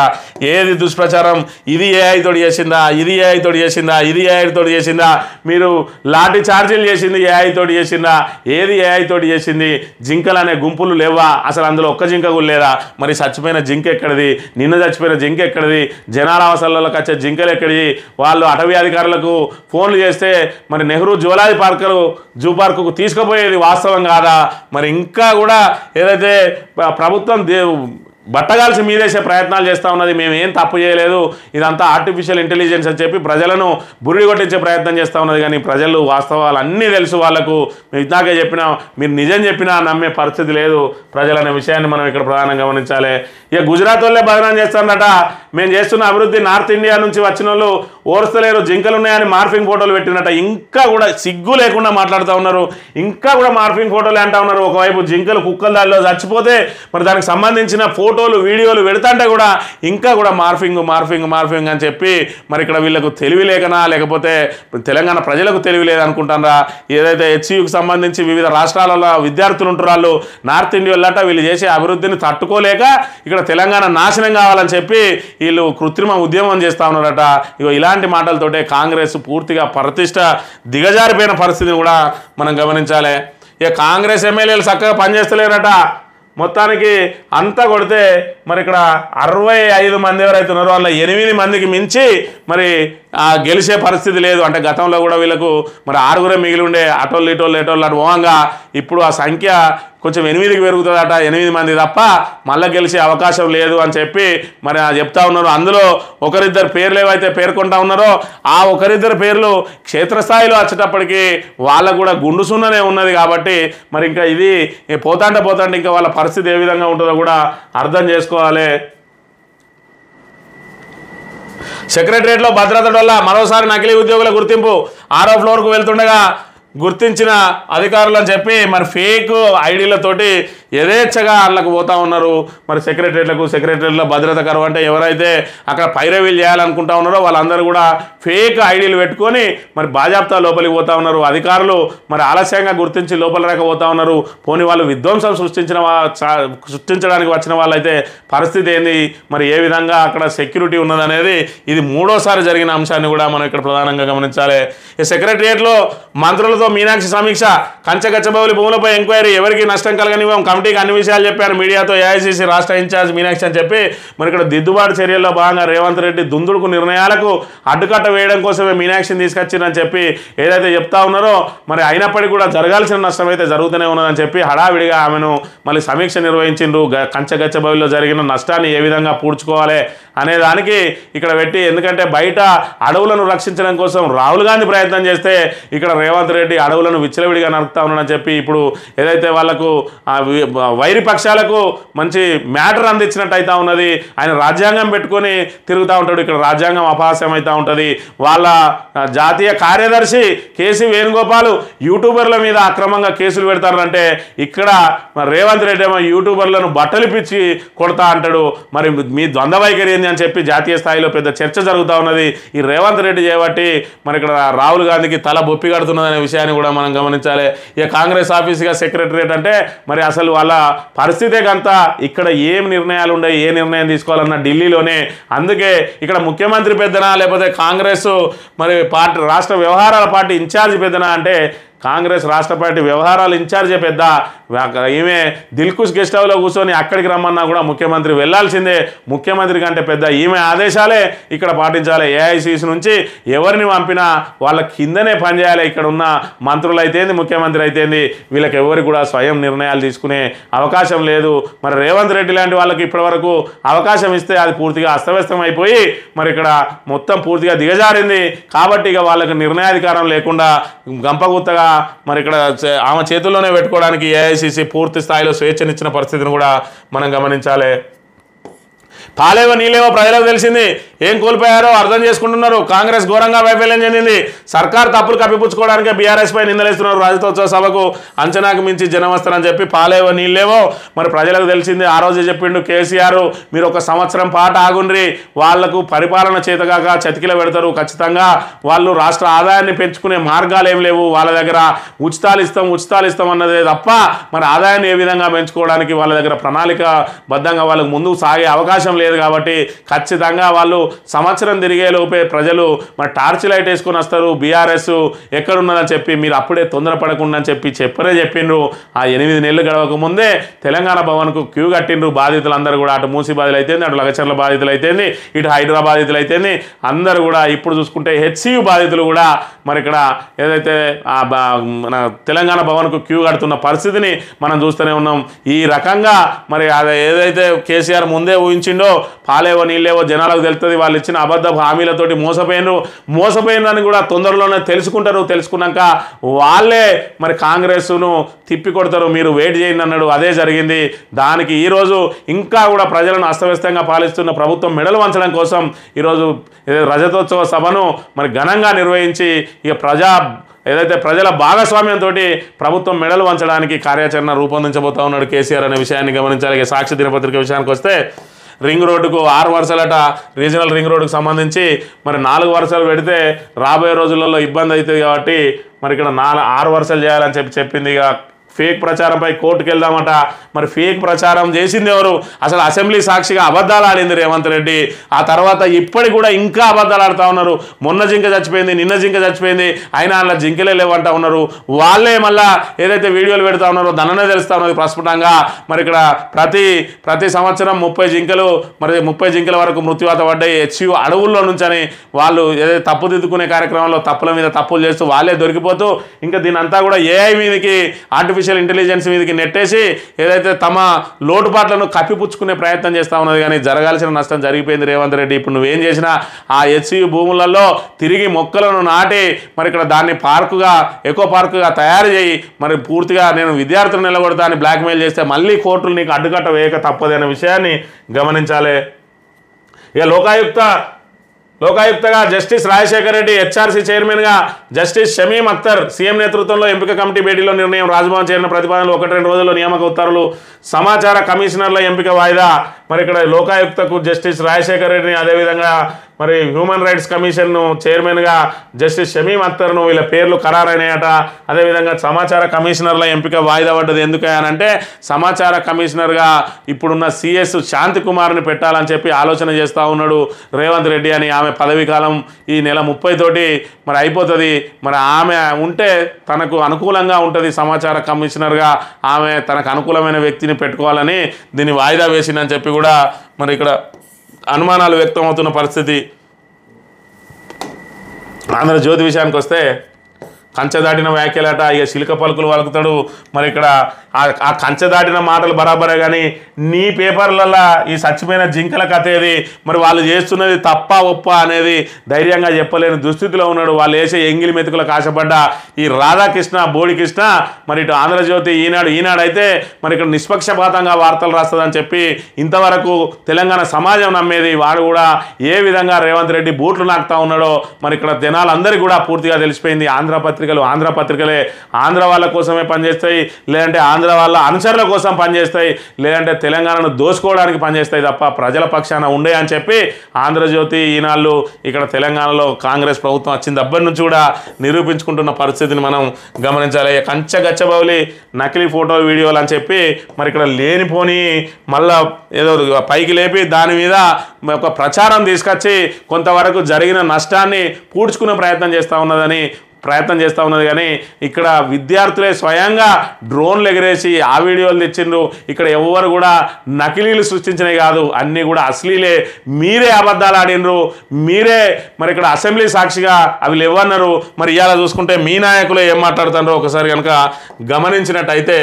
ఏది దుష్ప్రచారం? ఇది ఏఐ తోటి చేసిందా, ఇది ఏఐ తోటి చేసిందా, ఇది ఏఐ తోటి చేసిందా, మీరు లాఠీ ఛార్జీలు చేసింది ఏఐ తోటి చేసిందా, ఏది ఏఐ తోటి చేసింది? జింకలు అనే గుంపులు లేవా? అసలు అందులో ఒక్క జింక కూడా లేదా? మరి చచ్చిపోయిన జింక ఎక్కడిది? నిన్న చచ్చిపోయిన జింక ఎక్కడిది? జనాల అవసరాలకు వచ్చే జింకలు ఎక్కడిది? వాళ్ళు అటవీ అధికారులకు ఫోన్లు చేస్తే మరి నెహ్రూ జూలాజీ జూ పార్కుకు తీసుకుపోయేది వాస్తవం కాదా? మరి ఇంకా కూడా ఏదైతే ప్రభుత్వం బట్టగాల్సి మీదేసే ప్రయత్నాలు చేస్తూ ఉన్నది. మేము ఏం తప్పు చేయలేదు, ఇదంతా ఆర్టిఫిషియల్ ఇంటెలిజెన్స్ అని చెప్పి ప్రజలను బుర్రి కొట్టించే ప్రయత్నం చేస్తూ ఉన్నది. కానీ ప్రజలు వాస్తవాలు అన్నీ తెలుసు వాళ్ళకు. ఇందాకే చెప్పినా మీరు నిజం చెప్పినా నమ్మే పరిస్థితి లేదు ప్రజలనే విషయాన్ని మనం ఇక్కడ ప్రధానంగా గమనించాలి. ఇక గుజరాత్ వాళ్ళే బదనాం చేస్తారట. మేము చేస్తున్న అభివృద్ధి నార్త్ ఇండియా నుంచి వచ్చిన వాళ్ళు ఓర్స్తలేరు, జింకలు ఉన్నాయని మార్ఫింగ్ ఫోటోలు పెట్టినట్ట. ఇంకా కూడా సిగ్గు లేకుండా మాట్లాడుతూ ఉన్నారు. ఇంకా కూడా మార్ఫింగ్ ఫోటోలు అంటూ ఉన్నారు. ఒకవైపు జింకలు కుక్కల దారిలో చచ్చిపోతే మరి దానికి సంబంధించిన ఫోటోలు వీడియోలు పెడతాంటే కూడా ఇంకా కూడా మార్ఫింగ్ మార్ఫింగ్ మార్ఫింగ్ అని చెప్పి మరి ఇక్కడ వీళ్ళకు తెలివి లేకనా లేకపోతే తెలంగాణ ప్రజలకు తెలివి లేదనుకుంటారా? ఏదైతే హెచ్సియుకి సంబంధించి వివిధ రాష్ట్రాలలో విద్యార్థులు ఉంటారు, వాళ్ళు నార్త్ ఇండియా వాళ్ళట వీళ్ళు చేసే అభివృద్ధిని తట్టుకోలేక ఇక్కడ తెలంగాణ నాశనం కావాలని చెప్పి వీళ్ళు కృత్రిమ ఉద్యమం చేస్తూ ఉన్నారట. ఇగో ఇలాంటి మాటలతోటే కాంగ్రెస్ పూర్తిగా ప్రతిష్ట దిగజారిపోయిన పరిస్థితిని కూడా మనం గమనించాలి. ఇక కాంగ్రెస్ ఎమ్మెల్యేలు చక్కగా పనిచేస్తలేరట. మొత్తానికి అంతా కొడితే మరి ఇక్కడ 65 మంది ఎవరైతే ఉన్నారో వాళ్ళ 8 మందికి మించి మరి గెలిచే పరిస్థితి లేదు. అంటే గతంలో కూడా వీళ్ళకు మరి 6 మిగిలి ఉండే అటోళ్ళు ఇటోళ్ళు ఎటోళ్ళు అటు పోగా ఇప్పుడు ఆ సంఖ్య కొంచెం 8కి పెరుగుతుందట. 8 మంది తప్ప మళ్ళీ గెలిచే అవకాశం లేదు అని చెప్పి మరి చెప్తా ఉన్నారు. అందులో ఒకరిద్దరు పేర్లు ఏవైతే పేర్కొంటా ఉన్నారో ఆ ఒకరిద్దరు పేర్లు క్షేత్రస్థాయిలో వచ్చేటప్పటికి వాళ్ళకు కూడా గుండు సున్ననే ఉన్నది. కాబట్టి మరి ఇంకా ఇది పోతాంటే ఇంకా వాళ్ళ పరిస్థితి ఏ విధంగా ఉంటుందో కూడా అర్థం చేసుకోవాలి. సెక్రటరియట్లో భద్రత వల్ల మరోసారి నకిలీ ఉద్యోగుల గుర్తింపు. 6వ ఫ్లోర్కు వెళ్తుండగా గుర్తించిన అధికారులు అని చెప్పి మరి ఫేక్ ఐడీలతోటి యథేచ్ఛగా వాళ్ళకు పోతూ ఉన్నారు. మరి సెక్రటరియట్లో భద్రత కరువు అంటే ఎవరైతే అక్కడ పైరవీలు చేయాలనుకుంటా ఉన్నారో వాళ్ళందరూ కూడా ఫేక్ ఐడీలు పెట్టుకొని మరి బాజాప్తా లోపలికి పోతూ ఉన్నారు. అధికారులు మరి ఆలస్యంగా గుర్తించి లోపల రాకపోతూ ఉన్నారు. పోనీ వాళ్ళు విధ్వంసం సృష్టించడానికి వచ్చిన వాళ్ళైతే పరిస్థితి ఏంది, మరి ఏ విధంగా అక్కడ సెక్యూరిటీ ఉన్నదనేది ఇది 3వసారి జరిగిన అంశాన్ని కూడా మనం ఇక్కడ ప్రధానంగా గమనించాలి. ఈ సెక్రటరియట్లో మంత్రులతో మీనాక్షి సమీక్ష. కంచగచ్చబౌలి భూములపై ఎంక్వైరీ. ఎవరికి నష్టం కలగనివ్వం, కమిటీకి అన్ని విషయాలు చెప్పారు. మీడియాతో ఏఐసీసీ రాష్ట్ర ఇన్ఛార్జ్ మీనాక్షి అని చెప్పి మరి ఇక్కడ దిద్దుబాటు చర్యల్లో భాగంగా రేవంత్ రెడ్డి దుందుడుకు నిర్ణయాలకు అడ్డుకట్ట వేయడం కోసమే మీనాక్షిని తీసుకొచ్చిందని చెప్పి ఏదైతే చెప్తా ఉన్నారో మరి అయినప్పటికీ కూడా జరగాల్సిన నష్టం అయితే జరుగుతూనే ఉన్నదని చెప్పి హడావిడిగా ఆమెను మళ్ళీ సమీక్ష నిర్వహించిండ్రు. కంచగచ్చబౌలిలో జరిగిన నష్టాన్ని ఏ విధంగా పూడ్చుకోవాలి అనే దానికి ఇక్కడ పెట్టి, ఎందుకంటే బయట అడవులను రక్షించడం కోసం రాహుల్ గాంధీ ప్రయత్నం చేస్తే ఇక్కడ రేవంత్ రెడ్డి రెడ్డి అడవులను విచ్చలవిడిగా నరుకుతా ఉన్నాడని చెప్పి ఇప్పుడు ఏదైతే వాళ్ళకు వైరి పక్షాలకు మంచి మ్యాటర్ అందించినట్టు అవుతా ఉన్నది. ఆయన రాజ్యాంగం పెట్టుకొని తిరుగుతూ ఉంటాడు. ఇక్కడ రాజ్యాంగం అపహాస్యం అవుతూ ఉంటుంది. వాళ్ళ జాతీయ కార్యదర్శి కేసీ వేణుగోపాల్ యూట్యూబర్ల మీద అక్రమంగా కేసులు పెడతారంటే ఇక్కడ రేవంత్ రెడ్డి ఏమో యూట్యూబర్లను బట్టలు పిచ్చి కొడతా అంటాడు. మరి మీ ద్వంద్వ వైఖరి ఏంది అని చెప్పి జాతీయ స్థాయిలో పెద్ద చర్చ జరుగుతూ ఉన్నది. ఈ రేవంత్ రెడ్డి చేయబట్టి మరి ఇక్కడ రాహుల్ గాంధీకి తల బొప్పి కడుతున్నదనే విషయాన్ని కూడా మనం గమనించాలి. ఇక కాంగ్రెస్ ఆఫీస్గా సెక్రటరియట్ అంటే మరి అసలు వాళ్ళ పరిస్థితే కంత ఇక్కడ ఏం నిర్ణయాలు ఉన్నాయి, ఏ నిర్ణయం తీసుకోవాలన్నా ఢిల్లీలోనే. అందుకే ఇక్కడ ముఖ్యమంత్రి పెద్దనా లేకపోతే కాంగ్రెస్ మరి పార్టీ రాష్ట్ర వ్యవహారాల పార్టీ ఇన్ఛార్జ్ పెద్దనా అంటే కాంగ్రెస్ రాష్ట్ర పార్టీ వ్యవహారాల ఇన్ఛార్జే పెద్ద. ఈమె దిల్కుష్ గెస్ట్ హౌస్లో కూర్చొని అక్కడికి రమ్మన్నా కూడా ముఖ్యమంత్రి వెళ్లాల్సిందే. ముఖ్యమంత్రి కంటే పెద్ద ఈమె ఆదేశాలే ఇక్కడ పాటించాలి. ఏఐసిసి నుంచి ఎవరిని పంపినా వాళ్ళ కిందనే పనిచేయాలి. ఇక్కడ ఉన్న మంత్రులు అయితేంది, ముఖ్యమంత్రి అయితేంది, వీళ్ళకి ఎవరికి కూడా స్వయం నిర్ణయాలు తీసుకునే అవకాశం లేదు. మరి రేవంత్ రెడ్డి లాంటి వాళ్ళకి ఇప్పటివరకు అవకాశం ఇస్తే అది పూర్తిగా అస్తవ్యస్తం అయిపోయి మరి ఇక్కడ మొత్తం పూర్తిగా దిగజారింది. కాబట్టి ఇక వాళ్ళకి నిర్ణయాధికారం లేకుండా గంపగుత్తగా మరి ఇక్కడ ఆమె చేతుల్లోనే పెట్టుకోవడానికి ఏఐసిసి పూర్తి స్థాయిలో స్వేచ్ఛనిచ్చిన పరిస్థితిని కూడా మనం గమనించాలి. పాలేవో నీళ్ళేవో ప్రజలకు తెలిసింది. ఏం కోల్పోయారో అర్థం చేసుకుంటున్నారు. కాంగ్రెస్ ఘోరంగా వైఫల్యం చెందింది. సర్కార్ తప్పులు కప్పిపుచ్చుకోవడానికి బీఆర్ఎస్ పై నిందలేస్తున్నారు. రాజతోత్సవ సభకు అంచనాకు మించి జనం వస్తారని చెప్పి పాలేవో నీళ్ళేవో మరి ప్రజలకు తెలిసింది. ఆ రోజే చెప్పిండు కేసీఆర్, మీరు ఒక సంవత్సరం పాటు ఆగుండ్రి, వాళ్లకు పరిపాలన చేతగాక చతికిల పెడతారు. ఖచ్చితంగా వాళ్ళు రాష్ట్ర ఆదాయాన్ని పెంచుకునే మార్గాలు ఏం లేవు. వాళ్ళ దగ్గర ఉచితాలు ఇస్తాం అన్నదే తప్ప మరి ఆదాయాన్ని ఏ విధంగా పెంచుకోవడానికి వాళ్ళ దగ్గర ప్రణాళికాబద్ధంగా వాళ్ళకు ముందుకు సాగే అవకాశం లేదు. కాబట్టి ఖచ్చితంగా వాళ్ళు సంవత్సరం తిరిగే లోపే ప్రజలు మరి టార్చ్ లైట్ వేసుకొని వస్తారు. బీఆర్ఎస్ ఎక్కడున్నదని చెప్పి మీరు అప్పుడే తొందరపడకుండా అని చెప్పిండ్రు. ఆ 8 నెలలు గడవక ముందే తెలంగాణ భవన్కు క్యూ కట్టిండ్రు బాధితులందరూ కూడా. అటు మూసి బాధితులు అయితేంది, అటు లగచర్ల బాధితులు అయితేంది, ఇటు హైదరాబాద్ బాధితులు అయితేంది, అందరూ కూడా ఇప్పుడు చూసుకుంటే హెచ్సియు బాధితులు కూడా మరి ఇక్కడ ఏదైతే మన తెలంగాణ భవన్కు క్యూ కడుతున్న పరిస్థితిని మనం చూస్తూనే ఉన్నాం. ఈ రకంగా మరి అది ఏదైతే కేసీఆర్ ముందే ఊహించిండో పాలేవో నీళ్ళేవో జనాలకు తెలుస్తుంది. వాళ్ళు ఇచ్చిన అబద్ధ హామీలతోటి మోసపోయినని కూడా తొందరలోనే తెలుసుకున్నాక వాళ్ళే మరి కాంగ్రెస్ను తిప్పి కొడతారు. మీరు వెయిట్ చేయండి అన్నాడు. అదే జరిగింది. దానికి ఈరోజు ఇంకా కూడా ప్రజలను అస్తవ్యస్తంగా పాలిస్తున్న ప్రభుత్వం మెడలు వంచడం కోసం ఈరోజు రజతోత్సవ సభను మరి ఘనంగా నిర్వహించి ఇక ఏదైతే ప్రజల భాగస్వామ్యంతో ప్రభుత్వం మెడలు వంచడానికి కార్యాచరణ రూపొందించబోతా ఉన్నాడు కేసీఆర్ అనే విషయాన్ని గమనించాలి. ఇక సాక్షి దినపత్రిక విషయానికి వస్తే రింగ్ రోడ్డుకు 6 వరుసలట. రీజనల్ రింగ్ రోడ్డుకు సంబంధించి మరి 4 వరుసలు పెడితే రాబోయే రోజులలో ఇబ్బంది అవుతుంది. కాబట్టి మరి ఇక్కడ 6 వరుసలు చేయాలని చెప్పింది. ఇక ఫేక్ ప్రచారంపై కోర్టుకు వెళ్దామట. మరి ఫేక్ ప్రచారం చేసింది ఎవరు? అసలు అసెంబ్లీ సాక్షిగా అబద్ధాలు ఆడింది రేవంత్ రెడ్డి. ఆ తర్వాత ఇప్పటికి కూడా ఇంకా అబద్ధాలు ఆడుతూ ఉన్నారు. మొన్న జింక చచ్చిపోయింది, నిన్న జింక చచ్చిపోయింది, అయినా అలా జింకలే లేవంటా ఉన్నారు. వాళ్ళే మళ్ళా ఏదైతే వీడియోలు పెడతా ఉన్నారో దానినే తెలుస్తూ ఉన్నది ప్రస్ఫుటంగా. మరి ఇక్కడ ప్రతి సంవత్సరం 30 జింకలు మరి 30 జింకల వరకు మృత్యువాత పడ్డాయి హెచ్యు అడవుల్లో నుంచని వాళ్ళు ఏదైతే తప్పుదిద్దుకునే కార్యక్రమంలో తప్పుల మీద తప్పులు చేస్తూ వాళ్ళే దొరికిపోతూ ఇంకా దీని అంతా కూడా ఏఐ మీదకి ఆర్టిఫిషియల్ ఇంటెలిజెన్స్ మీదకి నెట్టేసి ఏదైతే తమ లోటుపాట్లను కప్పిపుచ్చుకునే ప్రయత్నం చేస్తూ ఉన్నది. కానీ జరగాల్సిన నష్టం జరిగిపోయింది రేవంత్ రెడ్డి. ఇప్పుడు నువ్వేం చేసినా ఆ హెచ్సియు భూములలో తిరిగి మొక్కలను నాటి మరి ఇక్కడ దాన్ని ఎకో పార్కుగా తయారు చేయి, మరి పూర్తిగా నేను విద్యార్థులను నిలబడతా అని బ్లాక్మెయిల్ చేస్తే మళ్ళీ కోర్టులు నీకు అడ్డుకట్ట వేయక తప్పదు అనే విషయాన్ని గమనించాలి. ఇక లోకాయుక్తగా జస్టిస్ రాజశేఖర్ రెడ్డి, హెచ్ఆర్సీ చైర్మన్గా జస్టిస్ షమీమ్ అఖ్తర్, సీఎం నేతృత్వంలో ఎంపిక కమిటీ భేటీలో నిర్ణయం. రాజ్భవన్ చేరిన ప్రతిపాదనలు 1-2 రోజుల్లో నియామక ఉత్తర్వులు. సమాచార కమిషనర్ల ఎంపిక వాయిదా. మరి ఇక్కడ లోకాయుక్తకు జస్టిస్ రాజశేఖర్ రెడ్డిని, అదేవిధంగా మరి హ్యూమన్ రైట్స్ కమిషన్ను చైర్మన్గా జస్టిస్ షమీమ్ అఖ్తర్ను వీళ్ళ పేర్లు ఖరారైనాయట. అదేవిధంగా సమాచార కమిషనర్ల ఎంపిక వాయిదా పడ్డది. ఎందుకనంటే సమాచార కమిషనర్గా ఇప్పుడున్న సిఎస్ శాంతి కుమార్ని పెట్టాలని చెప్పి ఆలోచన చేస్తూ ఉన్నాడు రేవంత్ రెడ్డి అని. ఆమె పదవీ కాలం ఈ నెల 30 తోటి మరి అయిపోతుంది. మరి ఆమె ఉంటే తనకు అనుకూలంగా ఉంటుంది సమాచార కమిషనర్గా. ఆమె తనకు అనుకూలమైన వ్యక్తిని పెట్టుకోవాలని దీన్ని వాయిదా వేసిందని చెప్పి కూడా మరి ఇక్కడ అనుమానాలు వ్యక్తమవుతున్న పరిస్థితి. ఆంధ్రజ్యోతి విషయానికి వస్తే కంచె దాటిన వ్యాఖ్యలట, ఇక చిలుక పలుకులు వలుకుతాడు. మరి ఇక్కడ ఆ కంచె దాటిన మాటలు బరాబరే, కానీ నీ పేపర్లలో ఈ చచ్చిపోయిన జింకల కథ ఏది, మరి వాళ్ళు చేస్తున్నది తప్ప ఒప్ప అనేది ధైర్యంగా చెప్పలేని దుస్థితిలో ఉన్నాడు. వాళ్ళు వేసే ఎంగిలి మెతుకులకు ఆశపడ్డ ఈ రాధాకృష్ణ బోడికృష్ణ మరి ఇటు ఆంధ్రజ్యోతి ఈనాడైతే మరి ఇక్కడ నిష్పక్షపాతంగా వార్తలు రాస్తుందని చెప్పి ఇంతవరకు తెలంగాణ సమాజం నమ్మేది. వాడు కూడా ఏ విధంగా రేవంత్ రెడ్డి బూట్లు నాకుతా ఉన్నాడో మరి ఇక్కడ జనాలందరికీ కూడా పూర్తిగా తెలిసిపోయింది. ఆంధ్ర పత్రికలే ఆంధ్ర వాళ్ళ కోసమే పనిచేస్తాయి, లేదంటే ఆంధ్ర వాళ్ళ అనుచరుల కోసం పనిచేస్తాయి, లేదంటే తెలంగాణను దోసుకోవడానికి పనిచేస్తాయి తప్ప ప్రజల పక్షాన ఉండే అని చెప్పి ఆంధ్రజ్యోతి ఈనాళ్ళు ఇక్కడ తెలంగాణలో కాంగ్రెస్ ప్రభుత్వం వచ్చిన దగ్గర నుంచి కూడా నిరూపించుకుంటున్న పరిస్థితిని మనం గమనించాలి. గచ్చబౌలి నకిలీ ఫోటో వీడియోలు అని చెప్పి మరి ఇక్కడ లేనిపోని మళ్ళా ఏదో పైకి లేపి దాని మీద ఒక ప్రచారం తీసుకొచ్చి కొంతవరకు జరిగిన నష్టాన్ని పూడ్చుకునే ప్రయత్నం చేస్తూ ఉన్నది. కానీ ఇక్కడ విద్యార్థులే స్వయంగా డ్రోన్లు ఎగిరేసి ఆ వీడియోలు తెచ్చిండ్రు. ఇక్కడ ఎవరు కూడా నకిలీలు సృష్టించినవి కాదు, అన్నీ కూడా అసలీలే. మీరే అబద్ధాలు ఆడినరు, మీరే మరి ఇక్కడ అసెంబ్లీ సాక్షిగా అవి లేవన్నారు. మరి ఇవాళ చూసుకుంటే మీ నాయకులు ఏం మాట్లాడుతున్నారో ఒకసారి కనుక గమనించినట్టయితే,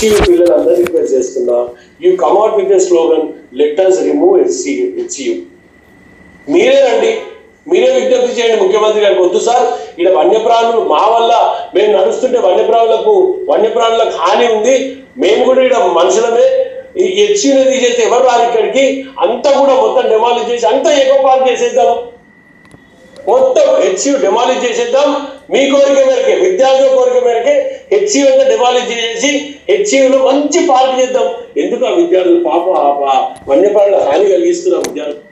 పిల్లలందరూ రిక్వెస్ట్ చేస్తున్నా, you come out with a slogan, let us remove HCU. మీరే రండి, మీరే విజ్ఞప్తి చేయండి ముఖ్యమంత్రి గారికి. వద్దు సార్, ఇక్కడ వన్యప్రాణులు మా వల్ల మేము నడుస్తుంటే వన్యప్రాణులకు హాని ఉంది, మేము కూడా ఇక్కడ మనుషులమే, ఈ HCUని తీసేస్తే ఎవరు రారు ఇక్కడికి, అంతా కూడా మొత్తం డెమాలిష్ చేసి అంతా ఎకో పార్క్ చేసేద్దాం, మొత్తం HCU డెమాలిష్ చేసేద్దాం. మీ కోరిక మేరకే, విద్యార్థుల కోరిక మేరకే HCU అంతా డెమాలిష్ చేసి HCUలో మంచి పార్క్ చేద్దాం. ఎందుకు ఆ విద్యార్థులు పాప వన్యప్రాణుల హాని కలిగిస్తున్న విద్యార్థులు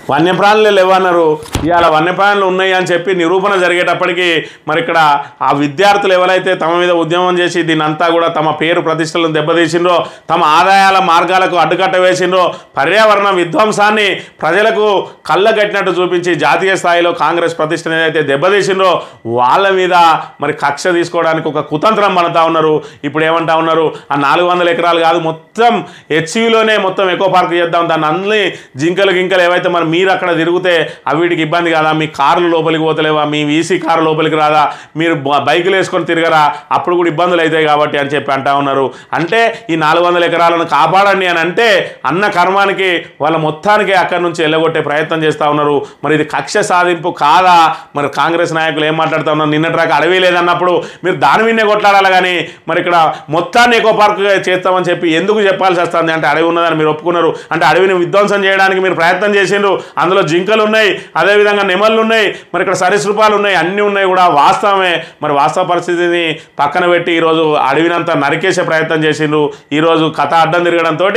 వన్యప్రాణులు లేవన్నారు. ఇవాళ వన్యప్రాణులు ఉన్నాయి అని చెప్పి నిరూపణ జరిగేటప్పటికీ మరి ఇక్కడ ఆ విద్యార్థులు ఎవరైతే తమ మీద ఉద్యమం చేసి దీనంతా కూడా తమ పేరు ప్రతిష్టలను దెబ్బతీసిండ్రో, తమ ఆదాయాల మార్గాలకు అడ్డుకట్ట వేసిండ్రో, పర్యావరణ విధ్వంసాన్ని ప్రజలకు కళ్ళగట్టినట్టు చూపించి జాతీయ స్థాయిలో కాంగ్రెస్ ప్రతిష్టను ఏదైతే దెబ్బతీసిండ్రో వాళ్ళ మీద మరి కక్ష తీసుకోవడానికి ఒక కుతంత్రం పడుతూ ఉన్నారు. ఇప్పుడు ఏమంటా ఉన్నారు, ఆ 400 ఎకరాలు కాదు, మొత్తం HCUలోనే మొత్తం ఎకో పార్క్ చేద్దాం, దాన్ని అన్ని జింకలు ఏవైతే మరి మీరు అక్కడ తిరిగితే వీటికి ఇబ్బంది కాదా, మీ కార్లు లోపలికి పోతలేవా, మీ వీసీ కారు లోపలికి రాదా, మీరు బైకులు వేసుకొని తిరగరా, అప్పుడు కూడా ఇబ్బందులు అవుతాయి కాబట్టి అని చెప్పి అంటా ఉన్నారు. అంటే ఈ 400 ఎకరాలను కాపాడండి అని అంటే అన్న కర్మానికి వాళ్ళ మొత్తానికి అక్కడి నుంచి వెళ్ళగొట్టే ప్రయత్నం చేస్తూ ఉన్నారు. మరి ఇది కక్ష సాధింపు కాదా? మరి కాంగ్రెస్ నాయకులు ఏం మాట్లాడుతూ ఉన్నారు, నిన్నటిదాకా అడవి లేదన్నప్పుడు మీరు దాని మీదనే కొట్లాడాలి, కానీ మరి ఇక్కడ మొత్తాన్ని ఎకో పార్క్ చేస్తామని చెప్పి ఎందుకు చెప్పాల్సి వస్తుంది? అంటే అడవి ఉన్నదని మీరు ఒప్పుకున్నారు, అంటే అడవిని విధ్వంసం చేయడానికి మీరు ప్రయత్నం చేసిండ్రు, అందులో జింకలు ఉన్నాయి, అదేవిధంగా నెమళ్ళు ఉన్నాయి, మరి ఇక్కడ సరీసృపాలు ఉన్నాయి, అన్నీ ఉన్నాయి కూడా వాస్తవమే. మరి వాస్తవ పరిస్థితిని పక్కన పెట్టి ఈరోజు అడవినంతా నరికేసే ప్రయత్నం చేసిండ్రు. ఈరోజు కథ అడ్డం తిరగడంతో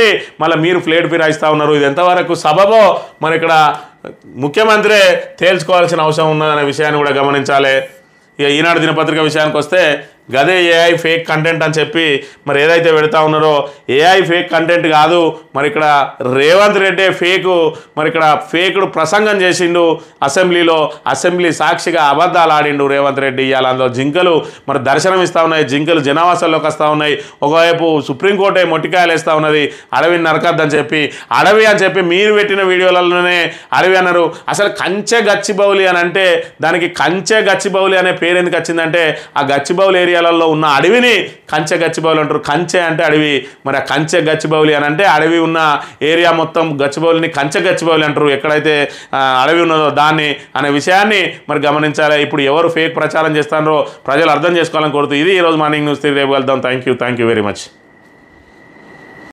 మళ్ళీ మీరు ఫ్లేట్ ఫిరాయిస్తూ ఉన్నారు. ఇది ఎంతవరకు సబబో మరి ఇక్కడ ముఖ్యమంత్రే తేల్చుకోవాల్సిన అవసరం ఉన్నదనే విషయాన్ని కూడా గమనించాలి. ఇక ఈనాడు దినపత్రిక విషయానికి వస్తే గదే AI ఫేక్ కంటెంట్ అని చెప్పి మరి ఏదైతే పెడతా ఉన్నారో AI ఫేక్ కంటెంట్ కాదు, మరి ఇక్కడ రేవంత్ రెడ్డి ఫేకు, మరి ఇక్కడ ఫేకుడు ప్రసంగం చేసిండు అసెంబ్లీలో, అసెంబ్లీ సాక్షిగా అబద్ధాలు ఆడిండు రేవంత్ రెడ్డి. ఇవాళ అందులో జింకలు మరి దర్శనం ఇస్తూ ఉన్నాయి, జింకలు జనావాసాల్లోకి వస్తూ ఉన్నాయి. ఒకవైపు సుప్రీంకోర్టే మొట్టికాయలు వేస్తూ ఉన్నది అడవిని నరకద్దని చెప్పి, అడవి అని చెప్పి మీరు పెట్టిన వీడియోలలోనే అడవి అన్నారు. అసలు కంచె గచ్చిబౌలి అని అంటే దానికి కంచె గచ్చిబౌలి అనే పేరు ఎందుకు వచ్చిందంటే ఆ గచ్చిబౌలి ఏరియాలలో ఉన్న అడవిని కంచె గచ్చిబౌలి అంటారు. కంచె అంటే అడవి, మరి ఆ కంచె గచ్చిబౌలి అని అంటే అడవి ఉన్న ఏరియా మొత్తం గచ్చిబౌలిని కంచె గచ్చిబౌలి అంటారు, ఎక్కడైతే అడవి ఉన్నదో దాన్ని అనే విషయాన్ని మరి గమనించాలి. ఇప్పుడు ఎవరు ఫేక్ ప్రచారం చేస్తారో ప్రజలు అర్థం చేసుకోవాలని కోరుతూ ఇది ఈరోజు మార్నింగ్ న్యూస్. రేపు వెళ్దాం. Thank you very much.